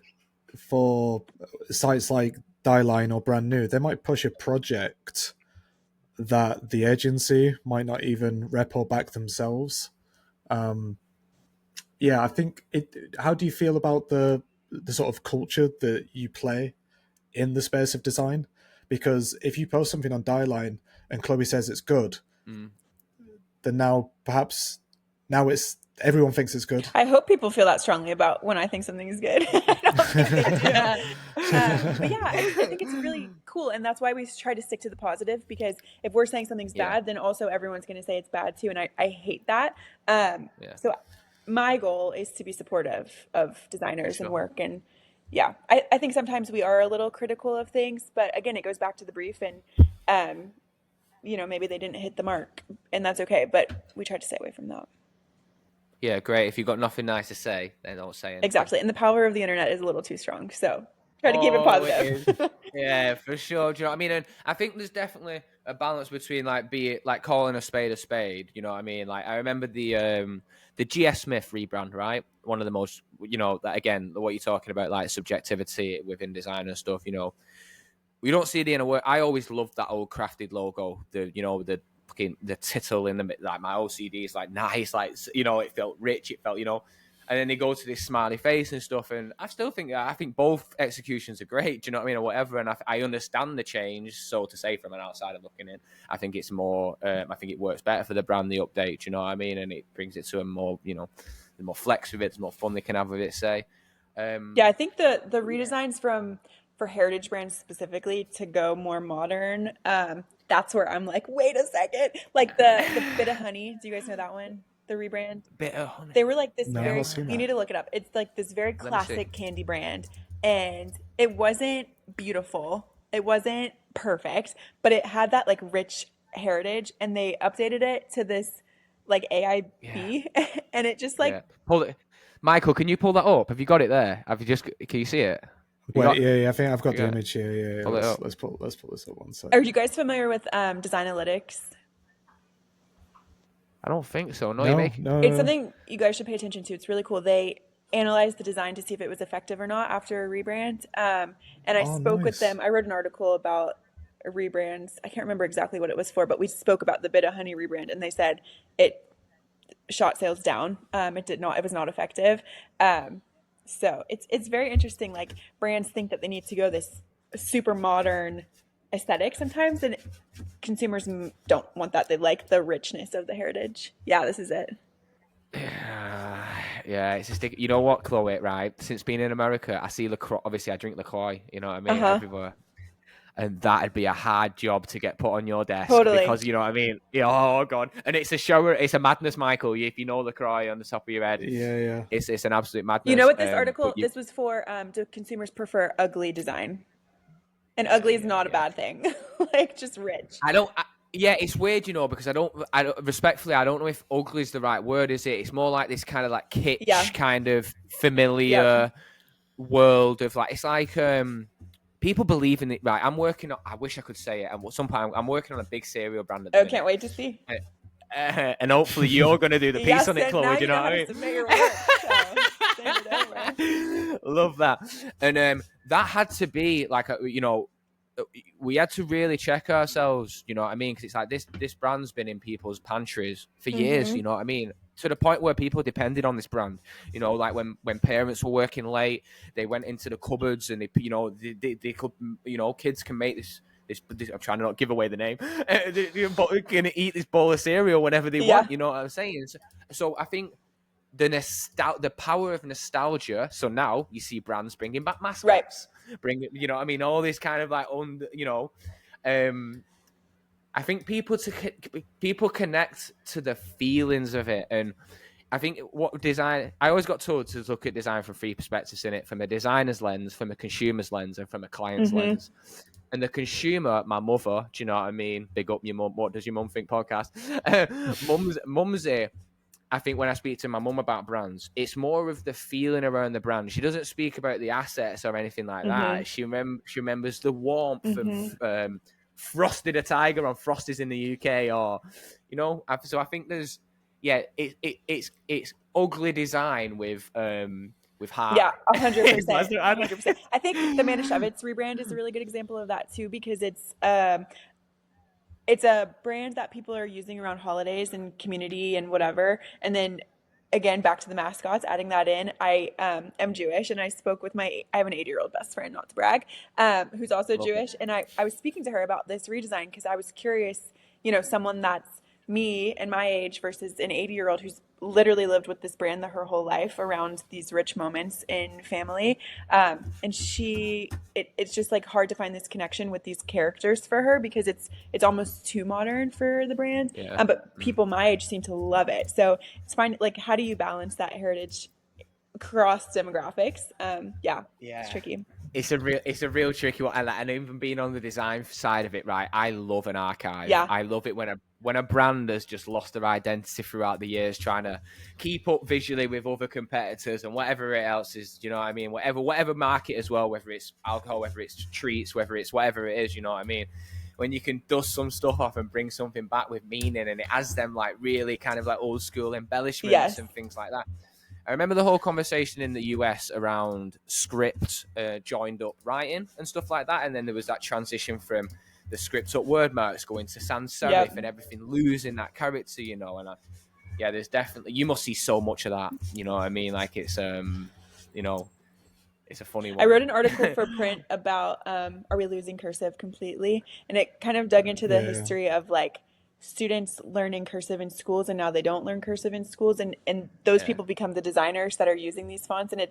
for sites like Dieline or Brand New, they might push a project that the agency might not even rep or back themselves. I think how do you feel about the sort of culture that you play in the space of design? Because if you post something on Dieline and Chloe says it's good, then now it's everyone thinks it's good. I hope people feel that strongly about when I think something is good. I don't think they do. But yeah, I think it's really cool. And that's why we try to stick to the positive, because if we're saying something's bad, then also everyone's going to say it's bad too. And I hate that. So my goal is to be supportive of designers and work. And I think sometimes we are a little critical of things, but again, it goes back to the brief, and maybe they didn't hit the mark, and that's okay. But we try to stay away from that. Yeah, great. If you've got nothing nice to say, then don't say anything. Exactly. And the power of the internet is a little too strong. So try to keep it positive. Yeah, for sure. Do you know what I mean? And I think there's definitely a balance between like calling a spade, you know what I mean? Like I remember the GS Smith rebrand, right? One of the most, that again, what you're talking about, like subjectivity within design and stuff, we don't see it in a word. I always loved that old crafted logo, the tittle in the, like my OCD is like nice, like, it felt rich, it felt, and then they go to this smiley face and stuff. And I still think I think both executions are great. Do you know what I mean, or whatever? And I understand the change, so to say, from an outsider looking in. I think it's more. I think it works better for the brand, the update. You know what I mean? And it brings it to a more, the more flex with it, the more fun they can have with it. Say. Yeah, I think the redesigns for heritage brands specifically to go more modern. That's where I'm like, wait a second. Like the Bit of Honey. Do you guys know that one? The rebrand. Bit of Honey. They were like this No, very. I've seen You that. need to look it up. It's like this very classic candy brand, and it wasn't beautiful. It wasn't perfect, but it had that like rich heritage, and they updated it to this like AIB, and it just like pull it. Michael, can you pull that up? Have you got it there? Can you see it? Wait, I think I've got the image here. Yeah, Pull it up. let's pull this up one second. Are you guys familiar with Design Analytics? I don't think so. No, It's something you guys should pay attention to. It's really cool. They analyzed the design to see if it was effective or not after a rebrand. And I spoke with them. I wrote an article about rebrands. I can't remember exactly what it was for, but we spoke about the Bit of Honey rebrand, and they said it shot sales down. It was not effective. So it's very interesting. Like brands think that they need to go this super modern aesthetic sometimes, and consumers don't want that. They like the richness of the heritage. Yeah, this is it. Yeah, it's just, you know what, Chloe, right? Since being in America, I see LaCroix. Obviously, I drink LaCroix, you know what I mean, everywhere. And that'd be a hard job to get put on your desk. Totally. Because, you know what I mean? Yeah, oh, God. And it's a madness, Michael. If you know LaCroix on the top of your head. Yeah. It's an absolute madness. You know what this article, this was for, do consumers prefer ugly design? And ugly is not a bad thing. Like, just rich. It's weird, because I don't respectfully, I don't know if ugly is the right word, is it? It's more like this kind of like kitsch kind of familiar world of like, it's like, people believe in it, right? I wish I could say it. And sometime I'm working on a big cereal brand at the minute. Can't wait to see. And hopefully you're going to do the piece on it, Chloe. Do you know what I mean? Love that. And that had to be like, we had to really check ourselves, you know what I mean? Because it's like this brand's been in people's pantries for years, you know what I mean? To the point where people depended on this brand, like when parents were working late, they went into the cupboards and they could, kids can make this I'm trying to not give away the name, they can eat this bowl of cereal whenever they want, you know what I'm saying? So I think the power of nostalgia. So now you see brands bringing back mascots, all this kind of like I think people connect to the feelings of it, and I think I always got told to look at design from three perspectives in it: from a designer's lens, from a consumer's lens, and from a client's lens. And the consumer, my mother, do you know what I mean? Big up your mum. What does your mum think? Podcast. Mum's here. I think when I speak to my mum about brands, it's more of the feeling around the brand. She doesn't speak about the assets or anything like that. She remembers the warmth of Frosted a Tiger on Frosties in the UK, or so I think there's it's ugly design with heart. Yeah, 100%. 100%. I think the Manischewitz rebrand is a really good example of that too, because it's a brand that people are using around holidays and community and whatever. And then again, back to the mascots, adding that in. I am Jewish, and I spoke with I have an 80-year-old best friend, not to brag, who's also Jewish. And I was speaking to her about this redesign because I was curious, someone that's me and my age versus an 80-year-old who's literally lived with this brand her whole life around these rich moments in family. And it's just like hard to find this connection with these characters for her because it's almost too modern for the brand. But people my age seem to love it. So it's fine. Like, how do you balance that heritage across demographics? It's tricky. It's a real tricky one, and even being on the design side of it, right? I love an archive. I love it when a brand has just lost their identity throughout the years, trying to keep up visually with other competitors and whatever else is, you know what I mean? Whatever market as well, whether it's alcohol, whether it's treats, whether it's whatever it is, you know what I mean? when you can dust some stuff off and bring something back with meaning, and it has them like really kind of like old school embellishments Yes. and things like that. I remember the whole conversation in the US around script joined up writing and stuff like that, and then there was that transition from the script up word marks going to sans serif Yep. and everything losing that character, and yeah, there's definitely, you must see so much of that, you know what I mean? Like it's it's a funny one. I wrote an article for print about are we losing cursive completely? And it kind of dug into the history of like students learning cursive in schools, and now they don't learn cursive in schools, and those people become the designers that are using these fonts. And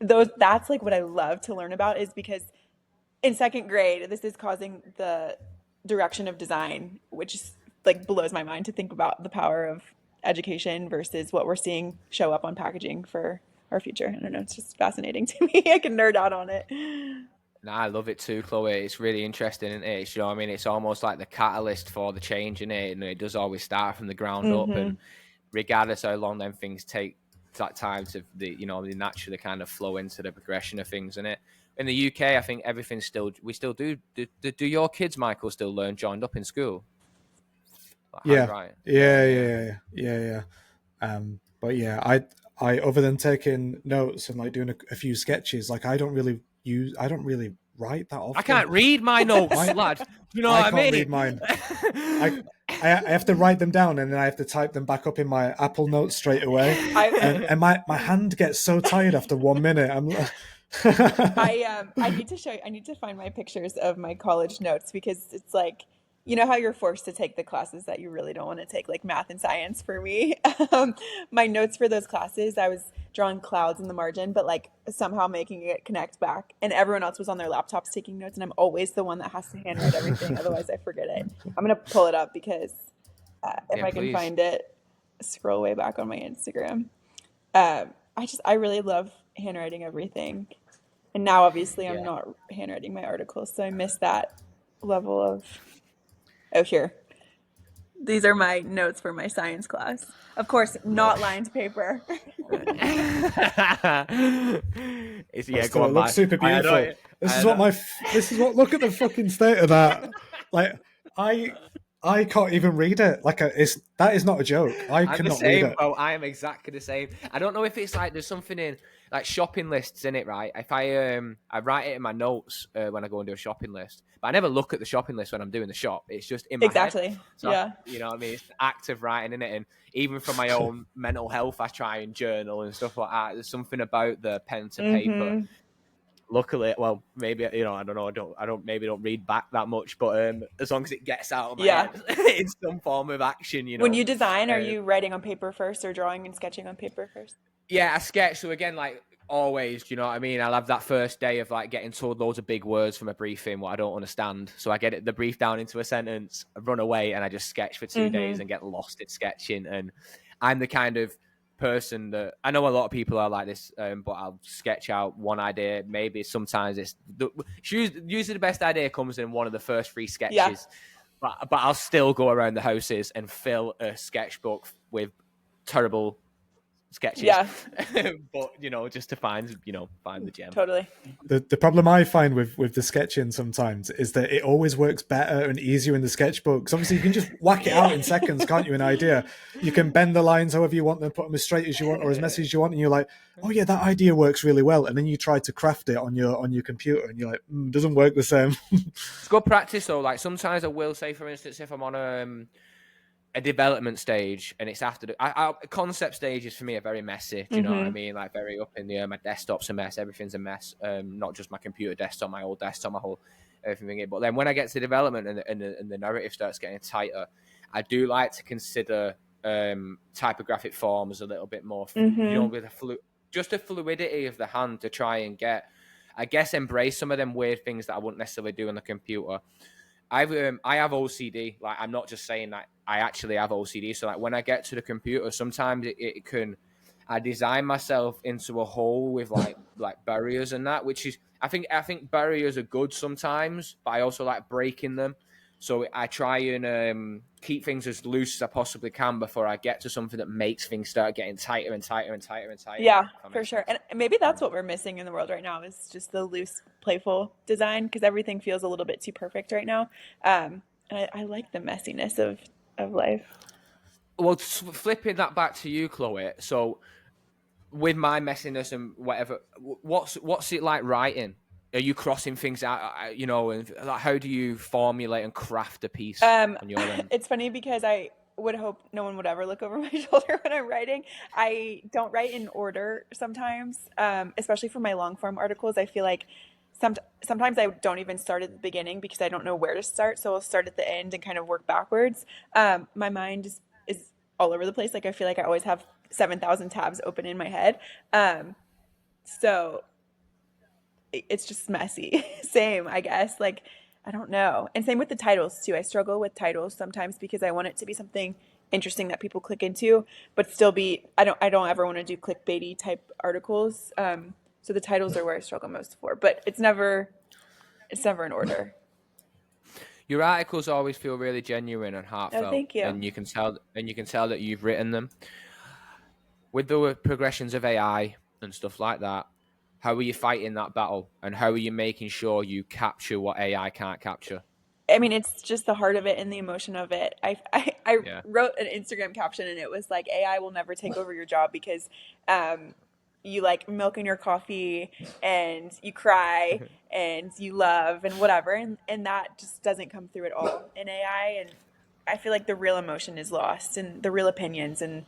that's like what I love to learn about, is because in second grade this is causing the direction of design, which is like blows my mind to think about the power of education versus what we're seeing show up on packaging for our future. I don't know, it's just fascinating to me. I can nerd out on it. No, I love it too, Chloe. It's really interesting, isn't it? It's, you know what I mean? It's almost like the catalyst for the change in it, and it does always start from the ground up. And regardless how long them things take, that time to they naturally kind of flow into the progression of things in it. In the UK, I think everything's we still do. Do your kids, Michael, still learn joined up in school? Like, Yeah. But yeah, I other than taking notes and like doing a few sketches, like I don't really write that often. I can't read my notes, lad. You know what I mean? I can't read mine. I have to write them down, and then I have to type them back up in my Apple Notes straight away. And my hand gets so tired after 1 minute. I need to show you. I need to find my pictures of my college notes, because it's like, you know how you're forced to take the classes that you really don't want to take, like math and science for me. My notes for those classes, I was drawing clouds in the margin, but like somehow making it connect back. And everyone else was on their laptops taking notes, and I'm always the one that has to handwrite everything. Otherwise I forget it. I'm going to pull it up, because if I can find it, scroll way back on my Instagram. I really love handwriting everything. And now obviously I'm not handwriting my articles, so I miss that level of... Oh, here. These are my notes for my science class. Of course, not lined paper. It looks super beautiful. Look at the fucking state of that. Like, I can't even read it. Like, that is not a joke. I cannot read it. Oh, I am exactly the same. I don't know if it's like there's something in like shopping lists in it, right? If I write it in my notes when I go and do a shopping list, but I never look at the shopping list when I'm doing the shop. It's just in my head. So you know what I mean? It's active writing in it, and even for my own mental health, I try and journal and stuff like that. There's something about the pen to paper. Luckily, well, maybe, I don't know. I don't read back that much, but as long as it gets out of my head in some form of action, When you design, are you writing on paper first or drawing and sketching on paper first? Yeah, I sketch. So again, like always, you know what I mean? I'll have that first day of like getting told loads of big words from a briefing, what I don't understand. So I get the brief down into a sentence, I run away, and I just sketch for 2 days and get lost in sketching. And I'm the kind of person that, I know a lot of people are like this, but I'll sketch out one idea. Maybe sometimes it's usually the best idea comes in one of the first 3 sketches. But I'll still go around the houses and fill a sketchbook with terrible sketches. But just to find the gem. Totally. The problem I find with the sketching sometimes is that it always works better and easier in the sketchbook. So obviously you can just whack it out in seconds, can't you? An idea. You can bend the lines however you want them, put them as straight as you want or as messy as you want, and you're like, oh yeah, that idea works really well. And then you try to craft it on your computer, and you're like, doesn't work the same. It's good practice though. Like sometimes I will say, for instance, if I'm on a development stage and it's after the concept stages for me are very messy. Do you know what I mean? Like very up in the air. My desktop's a mess. Everything's a mess. Not just my computer desktop, my old desktop, my whole everything. But then when I get to development and the narrative starts getting tighter, I do like to consider typographic forms a little bit more. With just a fluidity of the hand to try and embrace some of them weird things that I wouldn't necessarily do on the computer. I have OCD. Like, I'm not just saying that. I actually have OCD. So like when I get to the computer, sometimes I design myself into a hole with like barriers and that, which is, I think barriers are good sometimes, but I also like breaking them. So I try and keep things as loose as I possibly can before I get to something that makes things start getting tighter and tighter and tighter and tighter. Yeah, for sure. And maybe that's what we're missing in the world right now is just the loose, playful design because everything feels a little bit too perfect right now. And I like the messiness of life. Well, flipping that back to you, Chloe. So with my messiness and whatever, what's it like writing? Are you crossing things out, you know, and like, how do you formulate and craft a piece on your end? It's funny because I would hope no one would ever look over my shoulder when I'm writing. I don't write in order sometimes, especially for my long form articles. I feel like sometimes I don't even start at the beginning because I don't know where to start. So I'll start at the end and kind of work backwards. My mind is all over the place. Like I feel like I always have 7,000 tabs open in my head. So it's just messy. Same, I guess. Like, I don't know. And same with the titles too. I struggle with titles sometimes because I want it to be something interesting that people click into, but still be, I don't ever want to do clickbaity type articles. So the titles are where I struggle most for, but it's never in order. Your articles always feel really genuine and heartfelt. Oh, thank you. And you can tell that you've written them. With the progressions of AI and stuff like that, how are you fighting that battle? And how are you making sure you capture what AI can't capture? I mean, it's just the heart of it and the emotion of it. I wrote an Instagram caption and it was like, AI will never take over your job because you like milk in your coffee and you cry and you love and whatever. And that just doesn't come through at all in AI. And I feel like the real emotion is lost and the real opinions. And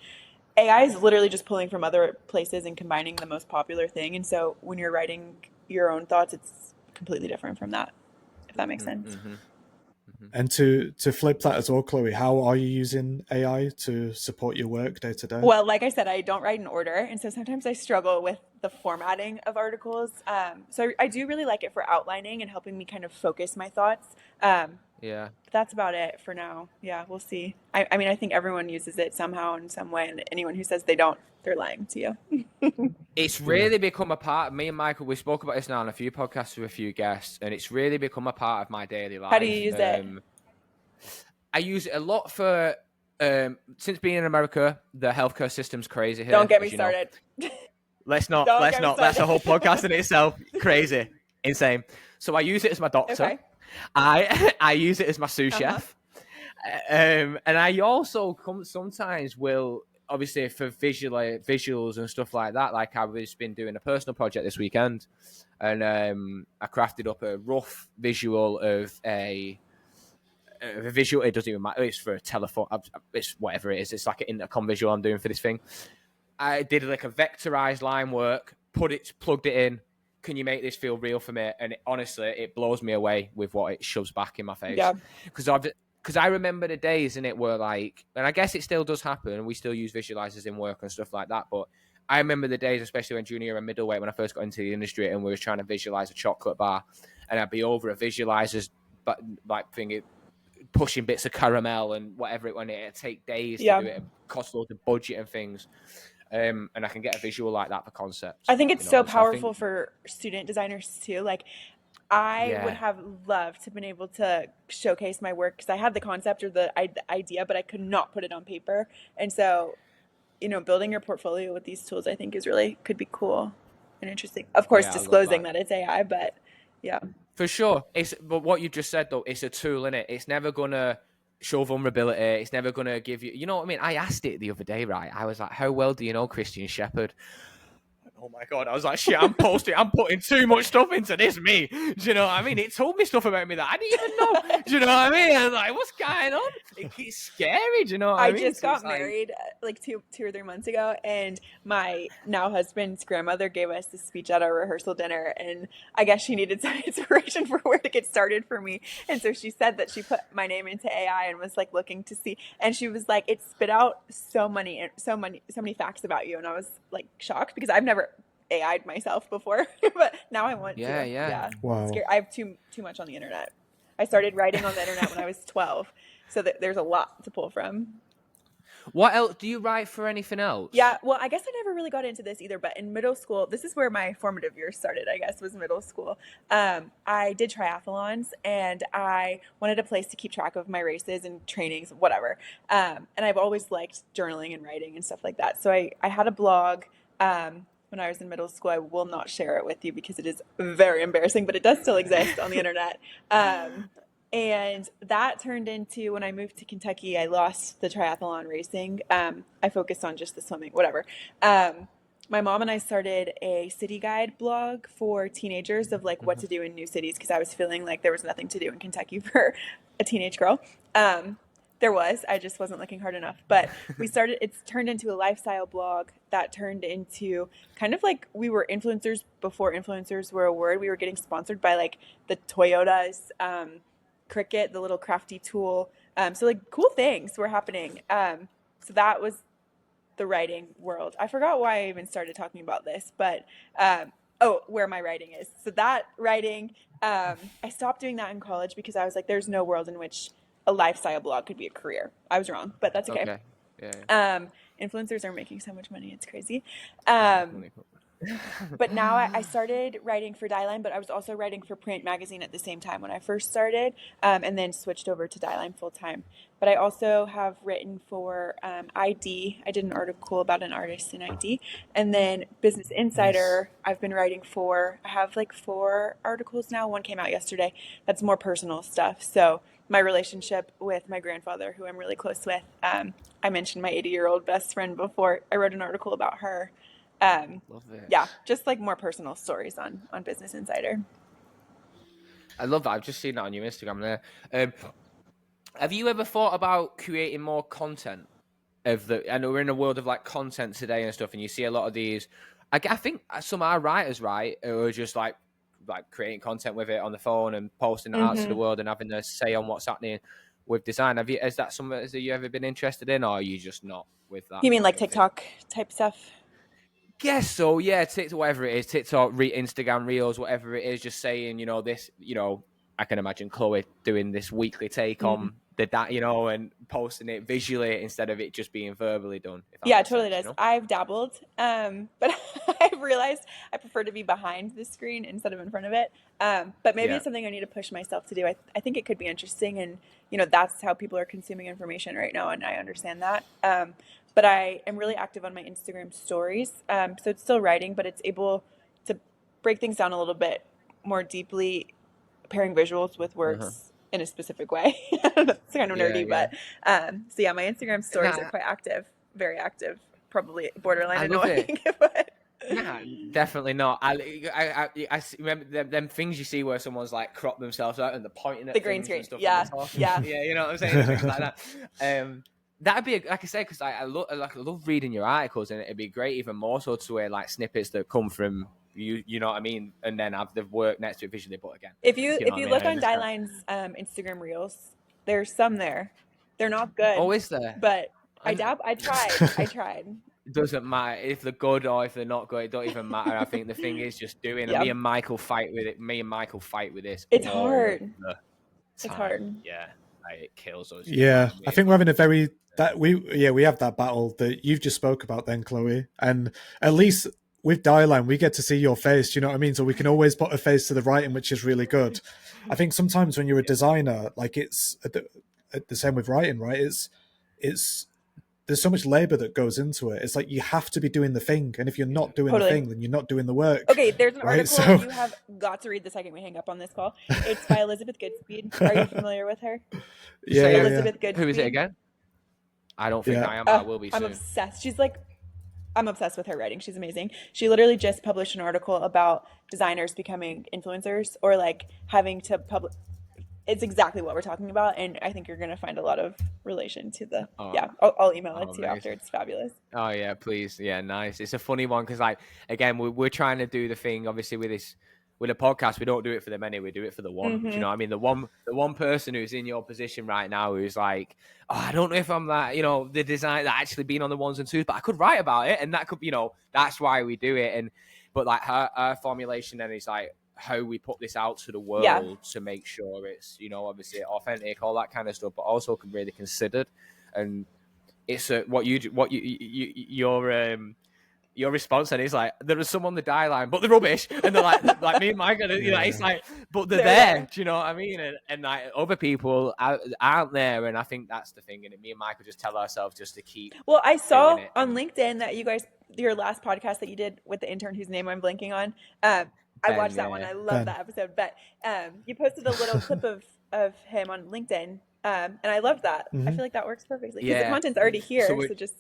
AI is literally just pulling from other places and combining the most popular thing. And so when you're writing your own thoughts, it's completely different from that, if that makes sense. Mm-hmm. And to flip that as well, Chloe, how are you using AI to support your work day to day? Well, like I said, I don't write in order. And so sometimes I struggle with the formatting of articles. So I do really like it for outlining and helping me kind of focus my thoughts. Yeah. That's about it for now. Yeah, we'll see. I mean, I think everyone uses it somehow in some way. And anyone who says they don't, they're lying to you. It's really become a part of me and Michael. We spoke about this now on a few podcasts with a few guests, and it's really become a part of my daily life. How do you use it? I use it a lot for, since being in America, the healthcare system's crazy here. Don't get me started. Let's not. That's a whole podcast in itself. Crazy. Insane. So I use it as my doctor. Okay. I use it as my sous chef. And I also sometimes will, obviously for visuals and stuff like that, like I've just been doing a personal project this weekend, and I crafted up a rough visual of a visual. It doesn't even matter. It's for a telephone. It's whatever it is. It's like an intercom visual I'm doing for this thing. I did like a vectorized line work, plugged it in. Can you make this feel real for me? And honestly, it blows me away with what it shoves back in my face. Yeah. Because I remember the days in it were like, and I guess it still does happen. We still use visualizers in work and stuff like that. But I remember the days, especially when junior and middleweight, when I first got into the industry and we were trying to visualize a chocolate bar, and I'd be over a visualizer's, but like thinking, pushing bits of caramel and whatever it, when it'd take days to do it, cost loads of budget and things. And I can get a visual like that for concepts. I think it's so powerful for student designers too. Like I would have loved to have been able to showcase my work because I had the concept or the idea, but I could not put it on paper. And so, building your portfolio with these tools, I think could be cool and interesting. Of course, disclosing that it's AI, but yeah. For sure. But what you just said though, it's a tool, innit? It's never gonna show vulnerability. It's never going to give you, you know what I mean? I asked it the other day, right? I was like, how well do you know Christian Shepherd? Oh my God. I was like, shit, I'm putting too much stuff into this, me. Do you know what I mean? It told me stuff about me that I didn't even know. Do you know what I mean? I was like, what's going on? It's scary. Do you know what I mean? I just got married like two or 3 months ago, and my now husband's grandmother gave us this speech at our rehearsal dinner, and I guess she needed some inspiration for where to get started for me. And so she said that she put my name into AI and was like looking to see, and she was like, it spit out so many facts about you. And I was like shocked because I've never AI'd myself before, but now I want to. Yeah. Wow. I have too much on the internet. I started writing on the internet when I was 12, so there's a lot to pull from. What else? Do you write for anything else? Yeah, well, I guess I never really got into this either, but in middle school, this is where my formative years started, I guess, was middle school. I did triathlons, and I wanted a place to keep track of my races and trainings, whatever. And I've always liked journaling and writing and stuff like that. So I had a blog when I was in middle school. I will not share it with you because it is very embarrassing, but it does still exist on the internet. And that turned into, when I moved to Kentucky, I lost the triathlon racing. I focused on just the swimming, whatever. My mom and I started a city guide blog for teenagers of like what to do in new cities, because I was feeling like there was nothing to do in Kentucky for a teenage girl. I just wasn't looking hard enough. But it's turned into a lifestyle blog that turned into kind of like, we were influencers before influencers were a word. We were getting sponsored by like the Toyotas, Cricut, the little crafty tool. So like cool things were happening. So that was the writing world. I forgot why I even started talking about this, but where my writing is. So that writing, I stopped doing that in college because I was like, there's no world in which a lifestyle blog could be a career. I was wrong, but that's okay. Yeah. Influencers are making so much money, it's crazy. But now I started writing for Dieline, but I was also writing for print magazine at the same time when I first started, and then switched over to Dieline full time. But I also have written for ID. I did an article about an artist in ID. And then Business Insider, I've been writing for. I have like 4 articles now. One came out yesterday. That's more personal stuff. So my relationship with my grandfather, who I'm really close with, I mentioned my 80-year-old best friend before. I wrote an article about her. Love it. Yeah, just like more personal stories on Business Insider. I love that. I've just seen that on your Instagram there. Have you ever thought about creating more content? I know we're in a world of like content today and stuff, and you see a lot of these. I think some of our writers, right, are just like creating content with it on the phone and posting it out to the world and having a say on what's happening with design. Is that something that you ever been interested in, or are you just not with that? You mean like TikTok type stuff? Guess so, yeah. TikTok, whatever it is, TikTok, Instagram Reels, whatever it is, just saying, this, I can imagine Chloe doing this weekly take on and posting it visually instead of it just being verbally done. Yeah, it totally does. I've dabbled, but I've realized I prefer to be behind the screen instead of in front of it. But maybe it's something I need to push myself to do. I think it could be interesting, and that's how people are consuming information right now, and I understand that. But I am really active on my Instagram stories. So it's still writing, but it's able to break things down a little bit more deeply, pairing visuals with words in a specific way. It's kind of nerdy, but so yeah, my Instagram stories are quite active, very active, probably borderline annoying. But nah, definitely not. I remember them things you see where someone's like cropped themselves out and they're pointing at the green screen. Stuff Yeah, yeah, you know what I'm saying, things like that. That'd be like I say, because I love reading your articles, and it'd be great even more so to wear like snippets that come from you know what I mean, and then have the work next to it visually. But again, if you look on Dieline's Instagram Reels, there's some there. They're not good. Oh, is there? But I tried. It doesn't matter if they're good or if they're not good. It don't even matter. I think the thing is just doing. And me and Michael fight with it. Me and Michael fight with this. It's hard. It's hard. Yeah, it kills us. Yeah, I think we're having we have that battle that you've just spoke about then, Chloe. And at least with Dieline, we get to see your face. You know what I mean? So we can always put a face to the writing, which is really good. I think sometimes when you're a designer, like it's the same with writing, right? It's there's so much labor that goes into it. It's like you have to be doing the thing, and if you're not doing the thing, then you're not doing the work. Okay, there's an article you have got to read the second we hang up on this call. It's by Elizabeth Goodspeed. Are you familiar with her? Elizabeth Goodspeed. Who is it again? I don't think I am, but I will be soon. I'm obsessed. I'm obsessed with her writing. She's amazing. She literally just published an article about designers becoming influencers, or like having to publish. It's exactly what we're talking about, and I think you're going to find a lot of relation to the. I'll email it to you after. It's fabulous. Oh yeah, please, yeah, nice. It's a funny one because, like, again, we're trying to do the thing. Obviously, with a podcast, we don't do it for the many. We do it for the one. Do you know what I mean? The one person who's in your position right now who's like, oh, I don't know if I'm that, the design that actually being on the ones and twos, but I could write about it, and that could, that's why we do it. But like her formulation then is like, how we put this out to the world to make sure it's, obviously authentic, all that kind of stuff, but also really considered. And it's your response, and it's like there is some on the die line, but they're rubbish, and they're like me and Mike, and it's like, but they're there. Do you know what I mean? And like other people aren't there, and I think that's the thing. And me and Mike will just tell ourselves just to keep. Well, I saw on LinkedIn that you guys, your last podcast that you did with the intern whose name I'm blanking on. I watched that one. I love that episode. But you posted a little clip of him on LinkedIn, and I love that. I feel like that works perfectly because the content's already here. So just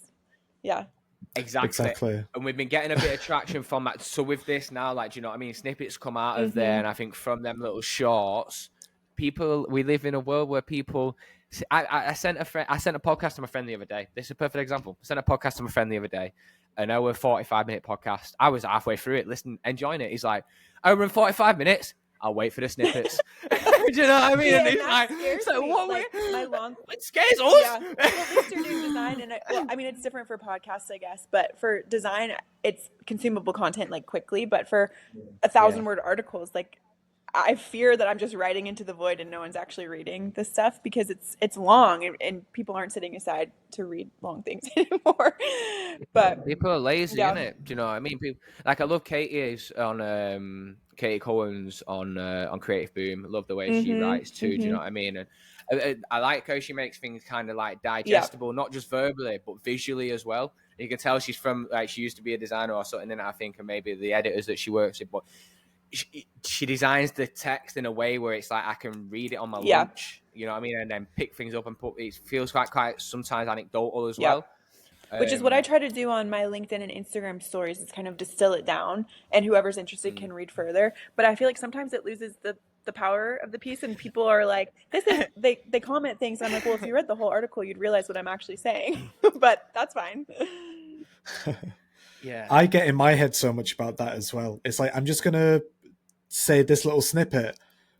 Exactly. And we've been getting a bit of traction from that. So with this now, like, do you know what I mean? Snippets come out of there, and I think from them little shorts, we live in a world where people. I sent a podcast to my friend the other day. This is a perfect example. I sent a podcast to my friend the other day, an hour 45-minute podcast. I was halfway through it, listening, enjoying it. He's like, "Over in 45 minutes, I'll wait for the snippets." Do you know what I mean? Yeah, and it's like what? Like, it scares us. Yeah. Well, at least you're doing design, and I mean, it's different for podcasts, I guess. But for design, it's consumable content like quickly. But for 1,000-word articles, like I fear that I'm just writing into the void, and no one's actually reading this stuff because it's long, and people aren't sitting aside to read long things anymore. But people are lazy, innit? Do you know what I mean? People, like I love Katie's on Katie Cohen's on Creative Boom. I love the way she writes too. Do you know what I mean? And I like how she makes things kind of like digestible, not just verbally but visually as well. You can tell she's from like she used to be a designer or something, and I think, and maybe the editors that she works with, but she designs the text in a way where it's like I can read it on my lunch. You know what I mean? And then pick things up and put. It feels quite sometimes anecdotal as well. Which is what I try to do on my LinkedIn and Instagram stories, is kind of distill it down, and whoever's interested can read further. But I feel like sometimes it loses the power of the piece, and people are like, "This is." They comment things. I'm like, well, if you read the whole article, you'd realize what I'm actually saying. But that's fine. Yeah, I get in my head so much about that as well. It's like I'm just gonna say this little snippet,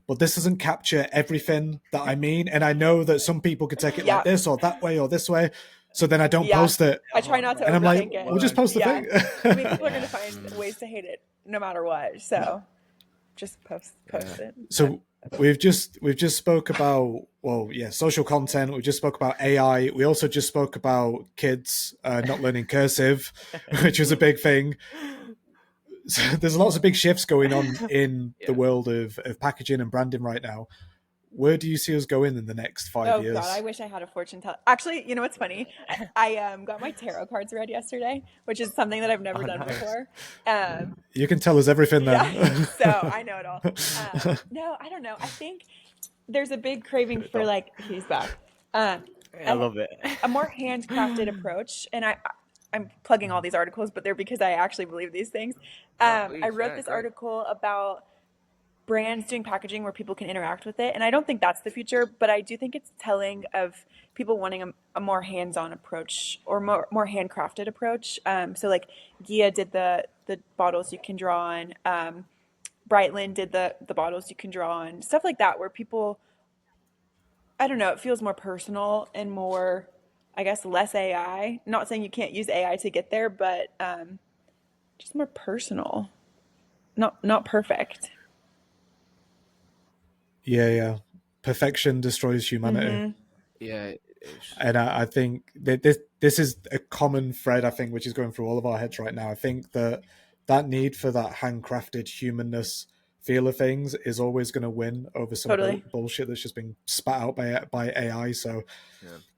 but this doesn't capture everything that I mean, and I know that some people could take it like this or that way or this way. So then I don't post it. I try not to and I'm like, it. We'll just post the thing. I mean, people are going to find ways to hate it no matter what. So just post it. So we've just spoke about, social content. We just spoke about AI. We also just spoke about kids not learning cursive, which was a big thing. So there's lots of big shifts going on in the world of packaging and branding right now. Where do you see us going in the next 5 years? Oh God, I wish I had a fortune teller. Actually, you know what's funny? I got my tarot cards read yesterday, which is something that I've never done before. You can tell us everything then. Yeah, so I know it all. No, I don't know. I think there's a big craving for he's back. I love it. A more handcrafted approach, and I'm plugging all these articles, but they're because I actually believe these things. I wrote this article about brands doing packaging where people can interact with it, and I don't think that's the future, but I do think it's telling of people wanting a more hands-on approach or more handcrafted approach. So like Gia did the bottles you can draw on, Brightland did the bottles you can draw on, stuff like that, where people, I don't know, it feels more personal and more, I guess, less AI. Not saying you can't use AI to get there, but just more personal, not perfect. Yeah. Perfection destroys humanity. Yeah. And I think that this is a common thread, I think, which is going through all of our heads right now. I think that need for that handcrafted humanness feel of things is always going to win over some of the bullshit that's just been spat out by AI. So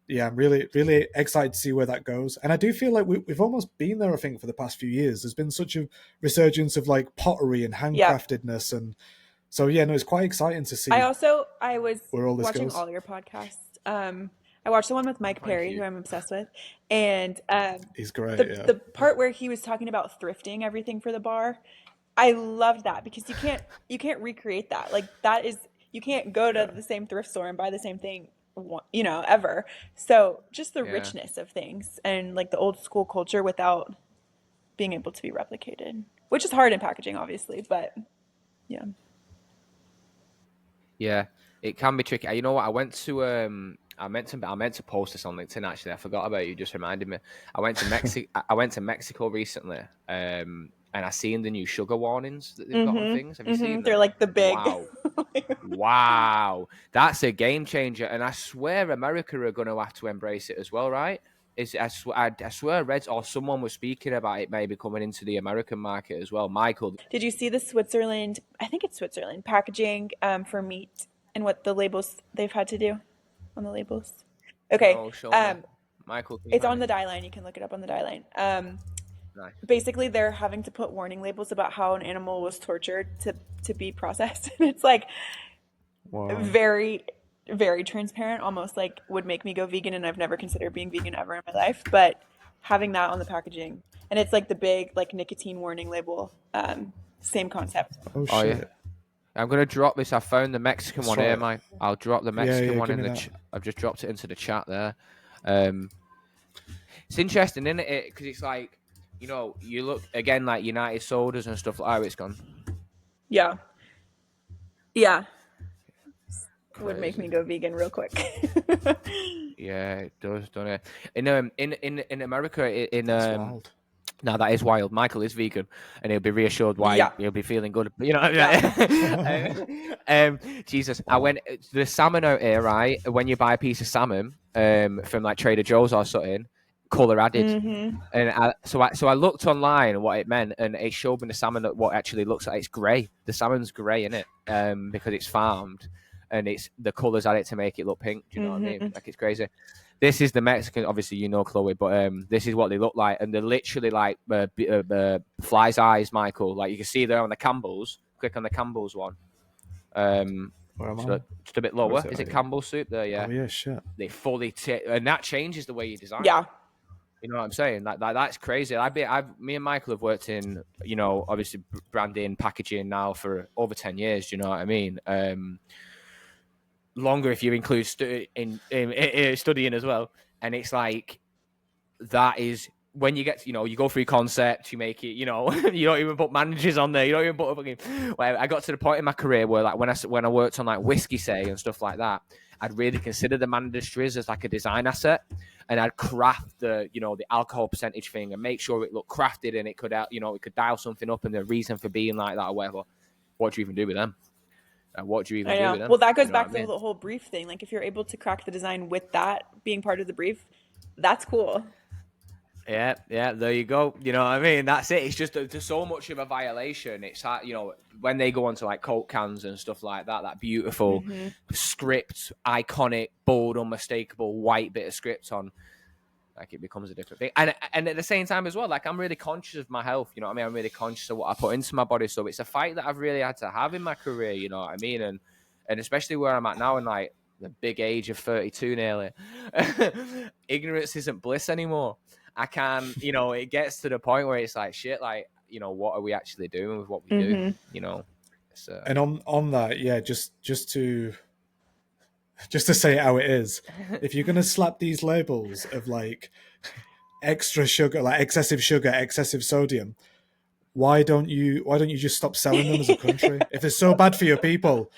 yeah, I'm really, really excited to see where that goes. And I do feel like we've almost been there, I think, for the past few years. There's been such a resurgence of like pottery and handcraftedness and so yeah, no, it's quite exciting to see. I was watching goes. all your podcasts. I watched the one with Mike Perry, who I'm obsessed with, and he's great. The part where he was talking about thrifting everything for the bar, I loved that because you can't recreate that. Like that is, you can't go to the same thrift store and buy the same thing, ever. So just the richness of things and like the old school culture without being able to be replicated, which is hard in packaging, obviously, but yeah. Yeah, it can be tricky. You know what? I meant to post this on LinkedIn. Actually, I forgot about it. You just reminded me. I went to Mexico. I went to Mexico recently, and I seen the new sugar warnings that they've got on things. Have you seen them? They're like the big. Wow, that's a game changer. And I swear America are going to have to embrace it as well, right? I swear I read, or someone was speaking about it maybe coming into the American market as well. Michael, Did you see the Switzerland, I think it's Switzerland, packaging for meat and what the labels they've had to do on the labels? Okay. no, show me. Michael, can you It's find on the it? Dieline. You can look it up on the Dieline. Nice. Basically, they're having to put warning labels about how an animal was tortured to be processed. And it's like very, very transparent, almost like would make me go vegan. And I've never considered being vegan ever in my life. But having that on the packaging, and it's like the big like nicotine warning label, same concept. Oh shit. Oh yeah. I'm gonna drop this. I found the Mexican That's one here, right. Mike. I'll drop the Mexican one give in me the. that. I've just dropped it into the chat there. It's interesting, isn't it? Because it's like, you look again like United Sodas and stuff. Oh, it's gone. Yeah. Yeah. Would make Crazy. me go vegan real quick. Yeah, it does, doesn't it? In America, That's wild. now that is wild. Michael is vegan, and he'll be reassured why Yeah. he'll be feeling good. You know, Yeah. Jesus, I went the salmon out here, right? When you buy a piece of salmon, from like Trader Joe's or something, color added, and so I looked online what it meant, and it showed me the salmon that what it actually looks like. It's grey. The salmon's grey in it, because it's farmed, and it's the colors added to make it look pink. Do you know what I mean? Like, it's crazy. This is the Mexican, obviously, Chloe, but this is what they look like, and they're literally like flies' eyes, Michael. Like you can see there on the Campbell's. Click on the Campbell's one. Where am I? Just a bit lower. it? Is it Oh, Campbell's soup there? Yeah. Oh yeah, shit. They fully and that changes the way you design. Yeah. You know what I'm saying? That's crazy. Me and Michael have worked in, obviously branding, packaging now for over 10 years. Do you know what I mean? Longer if you include studying as well. And it's like, that is when you get, you go through concept, you make it, you don't even put managers on there. You don't even put fucking. Well, I got to the point in my career where, like, when I worked on like whiskey, say, and stuff like that, I'd really consider the man industries as like a design asset, and I'd craft the alcohol percentage thing and make sure it looked crafted and it could it could dial something up and the reason for being like that or whatever. What do you even do with them? What do you even do with them? Well, that goes You know back what to I mean? the whole brief thing. Like, if you're able to crack the design with that being part of the brief, that's cool. Yeah, there you go. You know what I mean? That's it. It's just there's so much of a violation. It's hard, when they go onto like Coke cans and stuff like that, that beautiful script, iconic, bold, unmistakable white bit of script on, like, it becomes a different thing. And at the same time as well, like, I'm really conscious of my health. You know what I mean? I'm really conscious of what I put into my body. So it's a fight that I've really had to have in my career. You know what I mean? And especially where I'm at now in like the big age of 32 nearly, ignorance isn't bliss anymore. I can, it gets to the point where it's like, shit, like, what are we actually doing with what we do? So. And on that, yeah, just to say it how it is, if you're gonna slap these labels of like extra sugar, like excessive sugar, excessive sodium, why don't you just stop selling them as a country? If it's so bad for your people,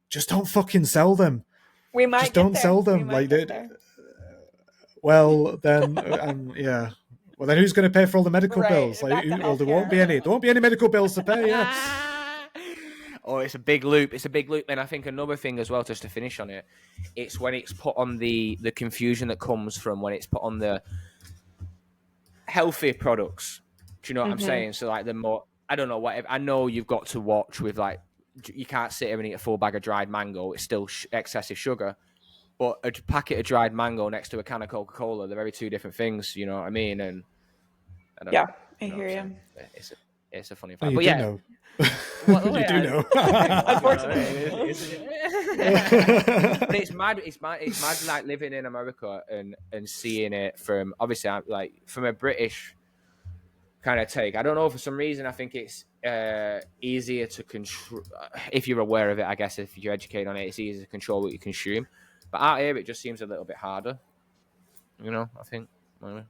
just don't fucking sell them. We might Just get don't there. sell them. We might Like get they. there. Well, then, yeah. Well, then who's going to pay for all the medical Right, bills? Like, back to there healthcare. won't be any. There won't be any medical bills to pay. Yeah. Oh, it's a big loop. And I think another thing as well, just to finish on it, it's when it's put on the confusion that comes from when it's put on the healthy products. Do you know what I'm saying? So like the more, I don't know, whatever. I know you've got to watch with, like, you can't sit here and eat a full bag of dried mango. It's still excessive sugar. But a packet of dried mango next to a can of Coca-Cola, they're very two different things. You know what I mean? And I don't know. I hear you. It's a funny Oh, fact. you But do yeah, know. well, You do know. Unfortunately. But it's mad. It's mad. Like living in America and seeing it from, obviously, like, from a British kind of take. I don't know, for some reason I think it's easier to control if you're aware of it. I guess if you're educated on it, it's easier to control what you consume. But out here, it just seems a little bit harder. I think. Yeah,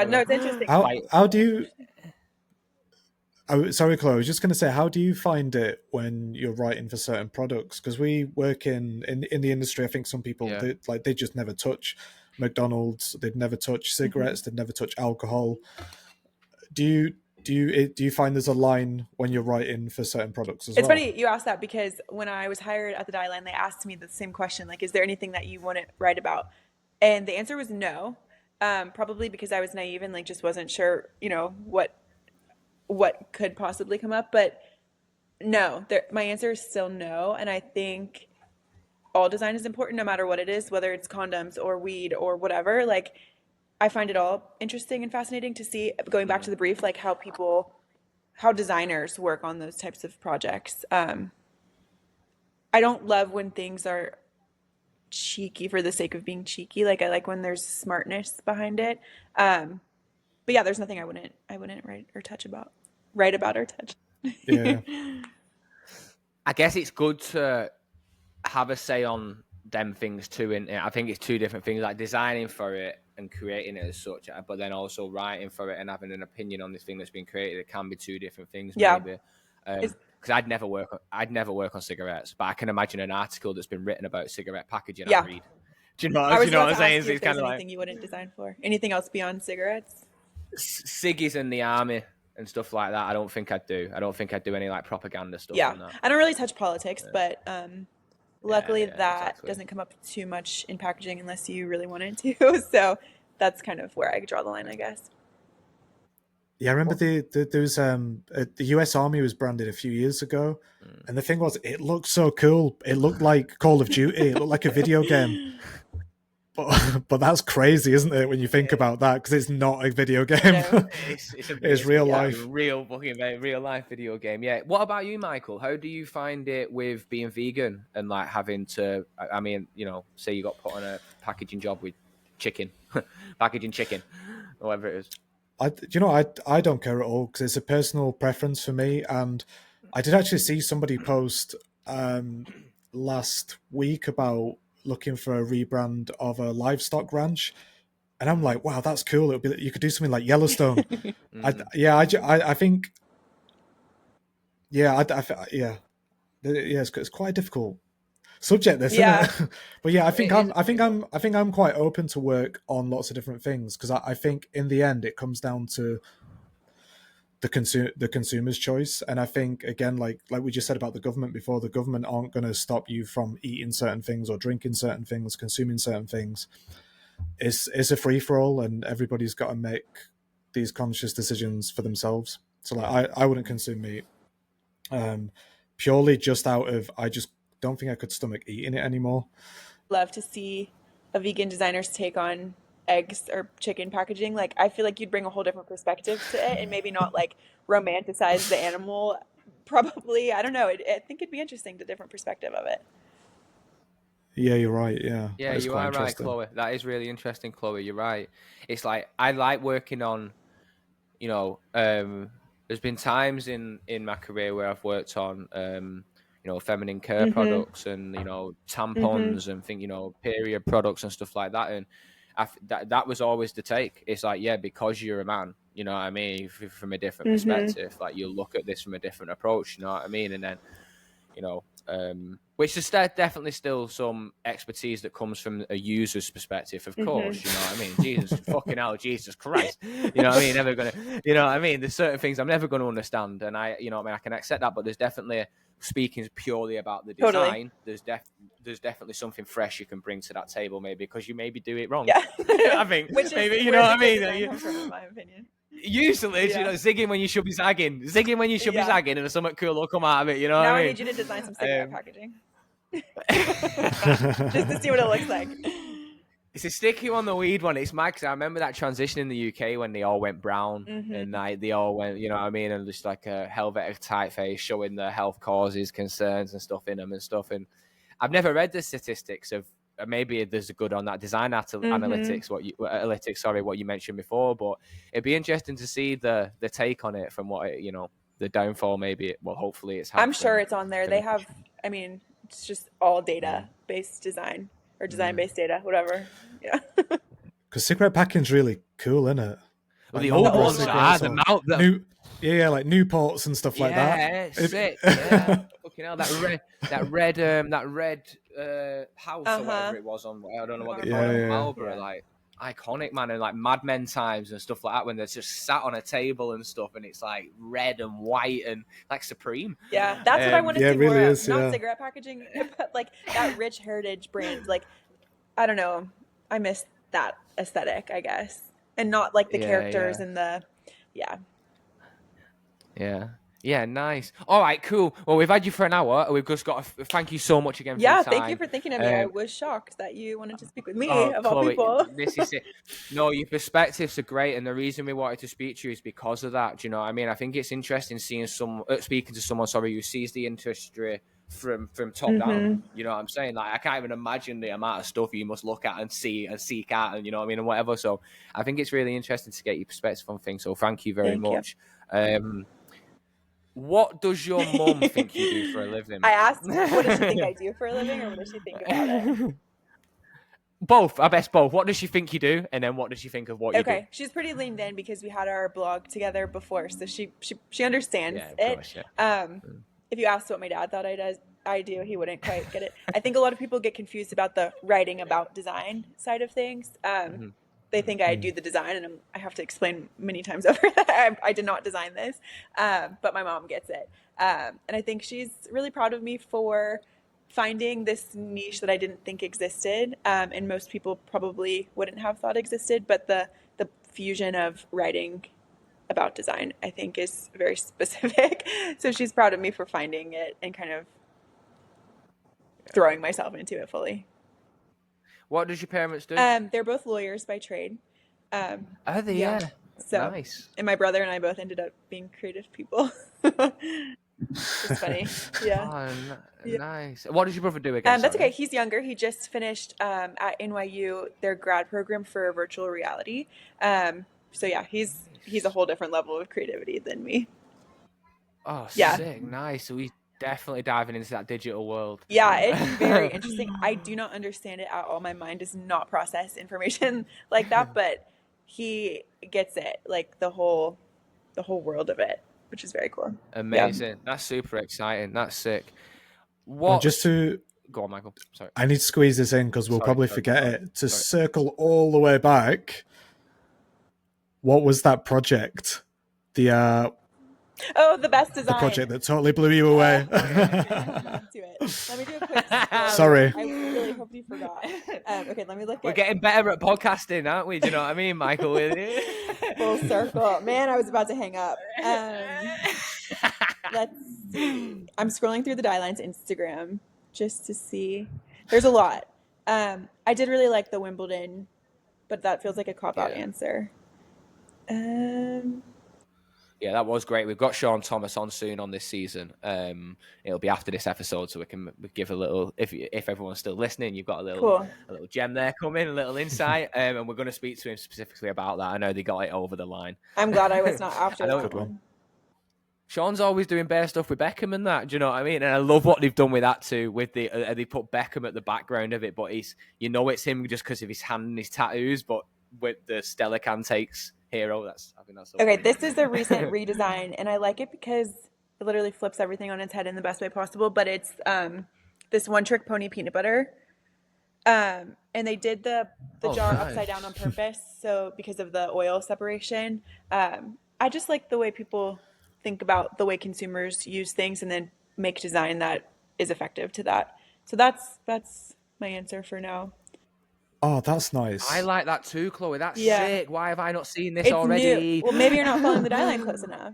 no, it's interesting. How do you? Sorry, Chloe. I was just going to say, how do you find it when you're writing for certain products? Because we work in the industry. I think some people they just never touch McDonald's. They'd never touch cigarettes. They'd never touch alcohol. Do you find there's a line when you're writing for certain products as well? It's funny you asked that, because when I was hired at the Dieline, they asked me the same question, like, is there anything that you want to write about? And the answer was no. Probably because I was naive and like just wasn't sure, you know, what could possibly come up. But no, my answer is still no. And I think all design is important no matter what it is, whether it's condoms or weed or whatever. Like, I find it all interesting and fascinating to see, going back to the brief, like how designers work on those types of projects. I don't love when things are cheeky for the sake of being cheeky. Like, I like when there's smartness behind it. But yeah, there's nothing I wouldn't write about or touch. Yeah. I guess it's good to have a say on them things too. And I think it's two different things, like designing for it and creating it as such, but then also writing for it and having an opinion on this thing that's been created. It can be two different things, Yeah. maybe. Because I'd never work on cigarettes, but I can imagine an article that's been written about cigarette packaging. Yeah. I'd read. Do you know, I was what about I'm to saying? ask you It's if there's kind of anything like you wouldn't design for. Anything else beyond cigarettes? ciggies in the army and stuff like that. I don't think I'd do any like propaganda stuff. Yeah, on that. I don't really touch politics, but luckily that exactly. doesn't come up too much in packaging unless you really wanted to. So that's kind of where I draw the line, I guess. Yeah, I remember there was the US Army was branded a few years ago, and the thing was, it looked so cool. It looked like Call of Duty. It looked like a video game. But that's crazy, isn't it, when you think about that? Because it's not a video game. No. It's real life. Real life video game. Yeah. What about you, Michael? How do you find it with being vegan and like having to? I mean, you know, say you got put on a packaging job with chicken, packaging chicken, or whatever it is. I don't care at all because it's a personal preference for me. And I did actually see somebody post last week about looking for a rebrand of a livestock ranch, and I'm like, wow, that's cool. It'll be, you could do something like Yellowstone. I think it's quite a difficult subject, this, isn't it? But yeah, I think I'm quite open to work on lots of different things because I think in the end it comes down to the consumer's choice. And I think, again, like we just said about the government before, the government aren't going to stop you from eating certain things or drinking certain things, consuming certain things. It's a free-for-all, and everybody's got to make these conscious decisions for themselves. So like I wouldn't consume meat purely just out of, I just don't think I could stomach eating it anymore. Love to see a vegan designer's take on eggs or chicken packaging. Like, I feel like you'd bring a whole different perspective to it and maybe not like romanticize the animal. Probably, I don't know. I think it'd be interesting, the different perspective of it. Yeah, you're right. Yeah, you are right, Chloe. That is really interesting, Chloe. You're right. It's like I like working on, you know, there's been times in my career where I've worked on, you know, feminine care products and, you know, tampons and you know, period products and stuff like that. And that was always the take. It's like, yeah, because you're a man, you know what I mean, from a different perspective, like you look at this from a different approach, you know what I mean? And then, you know, which is definitely still some expertise that comes from a user's perspective, of course, you know what I mean? Jesus, fucking hell, Jesus Christ. You know what I mean? Never gonna, you know what I mean? There's certain things I'm never going to understand, and you know what I mean? I can accept that, but there's definitely, speaking purely about the design, there's definitely something fresh you can bring to that table, maybe, because you maybe do it wrong. Yeah. I think, maybe, you know what I mean? In my opinion. Usually, you know, zigging when you should be zagging. Zigging when you should be zagging, and something cool will come out of it, you know what I mean? Now I need you to design some cigarette packaging. Just to see what it looks like. It's a sticky one, the weed one. It's mad because I remember that transition in the UK when they all went brown and they all went, you know what I mean, and just like a Helvetic typeface showing the health causes, concerns and stuff in them and stuff. And I've never read the statistics of, maybe there's a good on that design analytics, what you mentioned before, but it'd be interesting to see the take on it from what it, you know, the downfall maybe. Well, hopefully it's. I'm sure it's on there. They have, I mean, it's just all data based design or design based data, whatever. Yeah. Because cigarette packing's really cool, isn't it? Well, the old ones are the mouth. Like Newports and stuff like that. Yeah, sick. Yeah, fucking hell, that red house or whatever it was on. I don't know what they call it. Marlborough, like iconic, man, and like Mad Men times and stuff like that when they're just sat on a table and stuff, and it's like red and white and like Supreme. Yeah, that's what I want to see really more of. is, Not cigarette packaging, but like that rich heritage brand. Like, I don't know, I miss that aesthetic, I guess, and not like the characters and the Yeah, nice. All right, cool. Well, we've had you for an hour. We've just got to thank you so much again for your time. Thank you for thinking of me. I was shocked that you wanted to speak with me, of all Chloe, people. This is it. No, your perspectives are great, and the reason we wanted to speak to you is because of that. Do you know what I mean? I think it's interesting seeing speaking to someone, who sees the industry from top down. You know what I'm saying? Like, I can't even imagine the amount of stuff you must look at and see and seek out, and you know what I mean, and whatever. So I think it's really interesting to get your perspective on things. So thank you very much. What does your mum think you do for a living? I asked, what does she think I do for a living, or what does she think about it? Both. I best both. What does she think you do, and then what does she think of what you do? Okay, she's pretty leaned in because we had our blog together before, so she understands it. Course, if you asked what my dad thought I do, he wouldn't quite get it. I think a lot of people get confused about the writing about design side of things. They think I do the design, and I have to explain many times over that I did not design this, but my mom gets it. And I think she's really proud of me for finding this niche that I didn't think existed, and most people probably wouldn't have thought existed, but the fusion of writing about design, I think, is very specific. So she's proud of me for finding it and kind of throwing myself into it fully. What does your parents do? They're both lawyers by trade. Are they? Yeah. So, nice. And my brother and I both ended up being creative people. It's funny. Yeah. Oh, nice. What does your brother do again? That's okay. He's younger. He just finished at NYU their grad program for virtual reality. So yeah, he's a whole different level of creativity than me. Oh, sick. Nice. So he's definitely diving into that digital world. Yeah, it's very interesting. I do not understand it at all. My mind does not process information like that, but he gets it, like the whole world of it, which is very cool. Amazing. Yeah. That's super exciting. That's sick. What? Just to go on, Michael. Sorry. I need to squeeze this in because we'll probably forget it. To circle all the way back, what was that project? The best design. The project that totally blew you away. Let me do a quick story. Sorry. I really hope you forgot. Okay, let me look. We're getting better at podcasting, aren't we? Do you know what I mean, Michael? Full circle. Man, I was about to hang up. Let's see. I'm scrolling through the Dieline's Instagram just to see. There's a lot. I did really like the Wimbledon, but that feels like a cop-out answer. Yeah, that was great. We've got Sean Thomas on soon on this season. It'll be after this episode, so we can give a little. If everyone's still listening, you've got a little gem there coming, a little insight, and we're going to speak to him specifically about that. I know they got it over the line. I'm glad I was not after that one. Sean's always doing bare stuff with Beckham and that. Do you know what I mean? And I love what they've done with that too. With the they put Beckham at the background of it, but it's him just because of his hand and his tattoos, but with the Stella Cantakes hero. I think that's okay. This is a recent redesign, and I like it because it literally flips everything on its head in the best way possible. But it's this One Trick Pony peanut butter, and they did the jar upside down on purpose, so because of the oil separation. I just like the way people think about the way consumers use things, and then make design that is effective to that. So that's my answer for now. Oh, that's nice. I like that too, Chloe. That's sick. Why have I not seen this already? New. Well, maybe you're not following the Dieline close enough.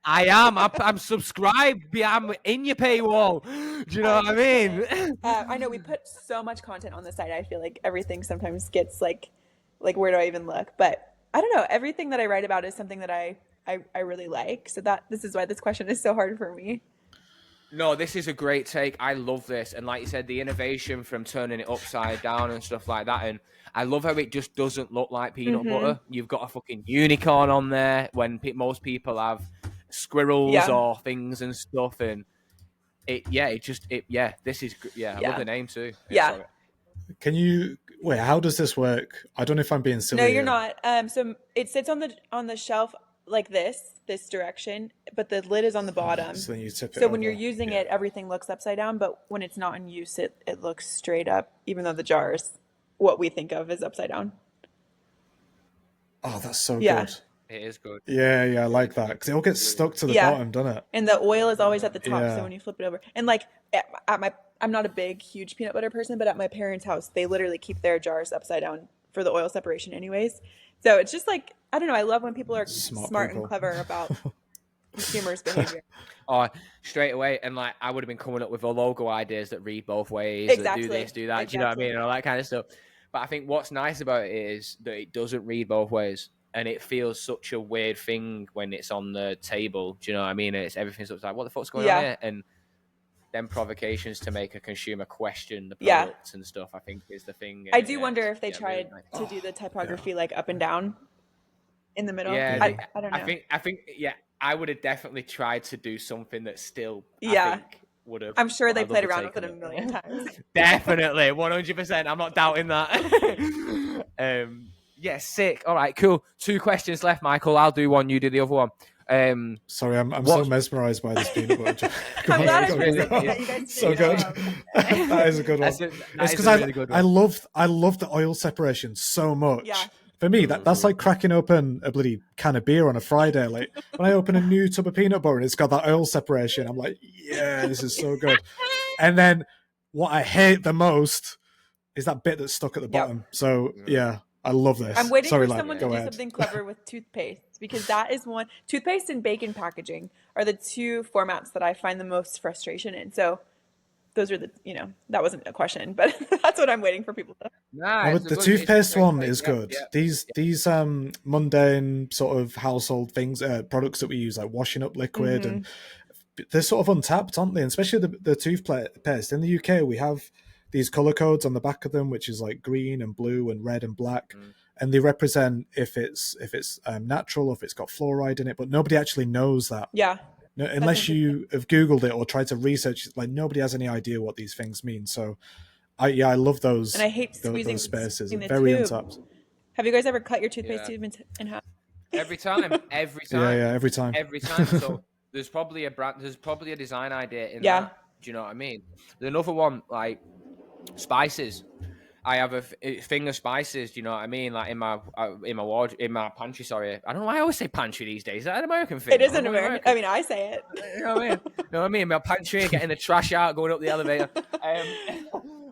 I am. I'm subscribed. I'm in your paywall. Do you know what I mean? I know we put so much content on the site. I feel like everything sometimes gets like where do I even look? But I don't know. Everything that I write about is something that I really like. So this is why this question is so hard for me. No, this is a great take. I love this. And like you said, the innovation from turning it upside down and stuff like that. And I love how it just doesn't look like peanut butter. You've got a fucking unicorn on there when most people have squirrels or things and stuff. And this is, I love the name too. Yeah. Can you, wait, how does this work? I don't know if I'm being silly. No, you're not. So it sits on the shelf like this direction, but the lid is on the bottom. So then you tip it so over. When you're using it, everything looks upside down, but when it's not in use, it looks straight up, even though the jar is what we think of as upside down. Oh, that's so good. It is good. Yeah, I like that, because it all gets stuck to the bottom, doesn't it? And the oil is always at the top, so when you flip it over. And like I'm not a huge peanut butter person, but at my parents' house, they literally keep their jars upside down for the oil separation anyways. So it's just like, I don't know. I love when people are smart people. and clever about consumers' behavior. Oh, straight away. And like, I would have been coming up with the logo ideas that read both ways, Exactly. that do this, do that. Do you know what I mean? And all that kind of stuff. But I think what's nice about it is that it doesn't read both ways. And it feels such a weird thing when it's on the table. Do you know what I mean? It's everything's like, what the fuck's going on here? And then provocations to make a consumer question the products and stuff, I think is the thing. I do wonder if they tried to do the typography like up and down in the middle. Yeah, I don't know. I think, I would have definitely tried to do something that still, Yeah. I think, would have. I'm sure they played around with it a million times. Definitely, 100%. I'm not doubting that. Yeah, sick. All right, cool. 2 questions left, Michael. I'll do one. You do the other one. Sorry, I'm so mesmerized by this peanut butter. I'm glad so good. That is a good one. It's because I love the oil separation so much. Yeah. For me, that's like cracking open a bloody can of beer on a Friday. Like when I open a new tub of peanut butter and it's got that oil separation, I'm like, yeah, this is so good. And then what I hate the most is that bit that's stuck at the bottom. So yeah, I love this. I'm waiting for someone to do something clever with toothpaste, because that is one. Toothpaste and bacon packaging are the 2 formats that I find the most frustration in. So those are the, that wasn't a question, but that's what I'm waiting for people to. Nah, the toothpaste one is good. Yeah. These mundane sort of household things, products that we use, like washing up liquid, and they're sort of untapped, aren't they? And especially the toothpaste. In the UK, we have these color codes on the back of them, which is like green and blue and red and black, and they represent if it's natural or if it's got fluoride in it. But nobody actually knows that. Yeah. No, unless you have Googled it or tried to research it, like nobody has any idea what these things mean. So, I love those. And I hate squeezing those spaces. The Very tube. Untapped. Have you guys ever cut your toothpaste tube in half? Every time. Yeah, every time. So there's probably a design idea in that. Do you know what I mean? There's another one, like spices. I have a thing of spices. Do you know what I mean? Like in my ward, in my pantry. Sorry, I don't know why I always say pantry these days. Is that an American thing? It is an American. I mean, I say it. You know what I mean? You know what I mean? My pantry, getting the trash out, going up the elevator.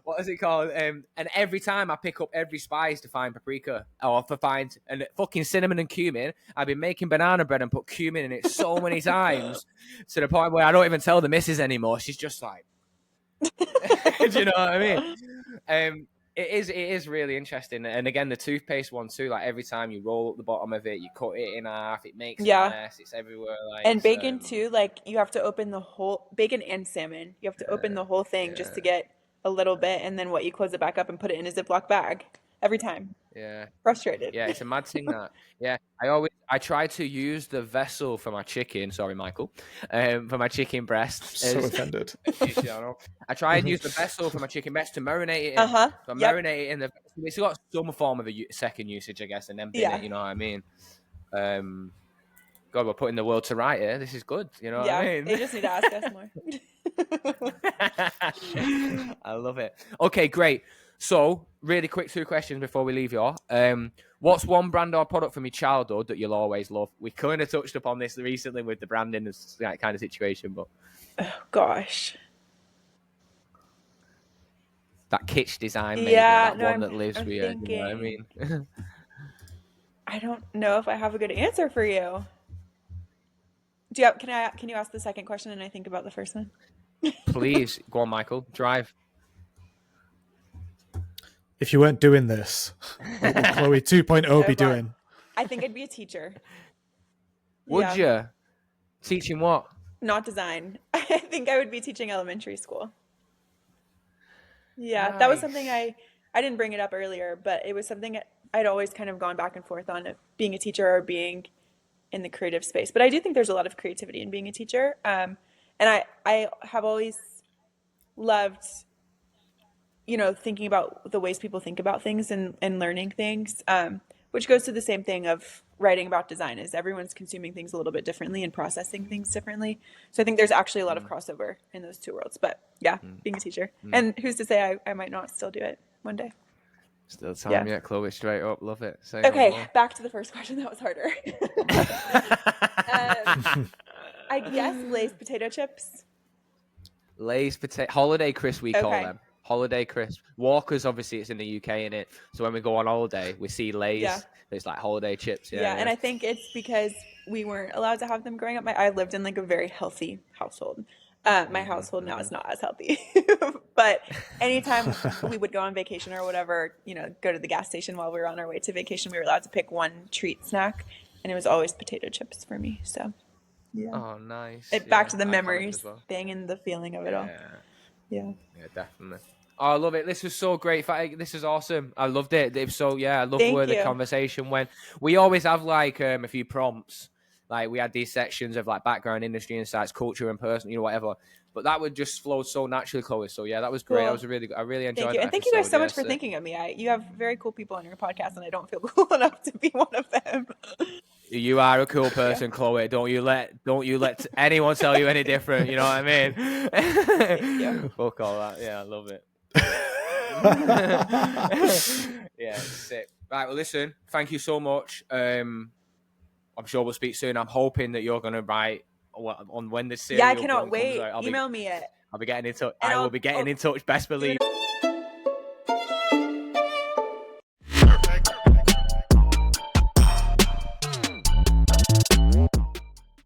What is it called? And every time I pick up every spice to find paprika or to find and fucking cinnamon and cumin, I've been making banana bread and put cumin in it so many times to the point where I don't even tell the missus anymore. She's just like, do you know what I mean? It is really interesting. And again, the toothpaste one too, like every time you roll up the bottom of it, you cut it in half, it makes a mess, it's everywhere. Like, and bacon too, like you have to open the whole, bacon and salmon, you have to open the whole thing just to get a little bit, and then you close it back up and put it in a Ziploc bag every time. Yeah. Frustrated. Yeah, it's a mad thing that. Yeah. I try to use the vessel for my chicken. Sorry, Michael. For my chicken breast. So offended. I try and use the vessel for my chicken breast to marinate it in. So I marinate it in it's got some form of a second usage, I guess, and then bin it, you know what I mean? God, we're putting the world to right here. This is good. You know what I mean? They just need to ask us more. I love it. Okay, great. So, really quick 2 questions before we leave you. What's one brand or product from your childhood that you'll always love? We kind of touched upon this recently with the branding and that kind of situation, but oh gosh, that kitsch design, maybe, that one that lives with you. You know what I mean? I don't know if I have a good answer for you. Do you can you ask the second question and I think about the first one? Please go on, Michael. Drive. If you weren't doing this, what would Chloe 2.0 be doing? I think I'd be a teacher. Would you? Teaching what? Not design. I think I would be teaching elementary school. Yeah, Nice. that was something I didn't bring it up earlier, but it was something I'd always kind of gone back and forth on, being a teacher or being in the creative space. But I do think there's a lot of creativity in being a teacher. And I have always loved, thinking about the ways people think about things and learning things, which goes to the same thing of writing about design, is everyone's consuming things a little bit differently and processing things differently. So I think there's actually a lot of crossover in those 2 worlds. But yeah, being a teacher. And who's to say I might not still do it one day. Still time yet, Chloe, straight up. Love it. Okay, back to the first question. That was harder. I guess Lay's potato chips. Lay's potato holiday crisp, we call them. Holiday crisp. Walkers, obviously, it's in the UK, in it. So when we go on holiday, we see Lay's. Yeah. It's like holiday chips. Yeah, and I think it's because we weren't allowed to have them growing up. I lived in like a very healthy household. My household now is not as healthy, but anytime we would go on vacation or whatever, go to the gas station while we were on our way to vacation, we were allowed to pick one treat snack, and it was always potato chips for me. So, yeah. Oh, nice. Back to the iconic memories, as well. being in the feeling of it all. Yeah. Yeah, definitely. Oh, I love it. This was so great. This is awesome. I loved it. I love Thank where the you. conversation went. We always have like a few prompts. Like we had these sections of like background, industry insights, culture, and person, whatever. But that would just flow so naturally, Chloe. So yeah, that was great. Cool. That was I really enjoyed Thank you. that And thank you guys episode. so much for thinking of me. You have very cool people on your podcast, and I don't feel cool enough to be one of them. You are a cool person, Chloe. Don't you let anyone tell you any different. You know what I mean? Fuck all that. Yeah, I love it. Yeah, sick. Right, well, listen, thank you so much. I'm sure we'll speak soon. I'm hoping that you're going to write on when this series. Yeah, I cannot wait. Email me it. I'll be getting in touch. I will be getting in touch. Best believe.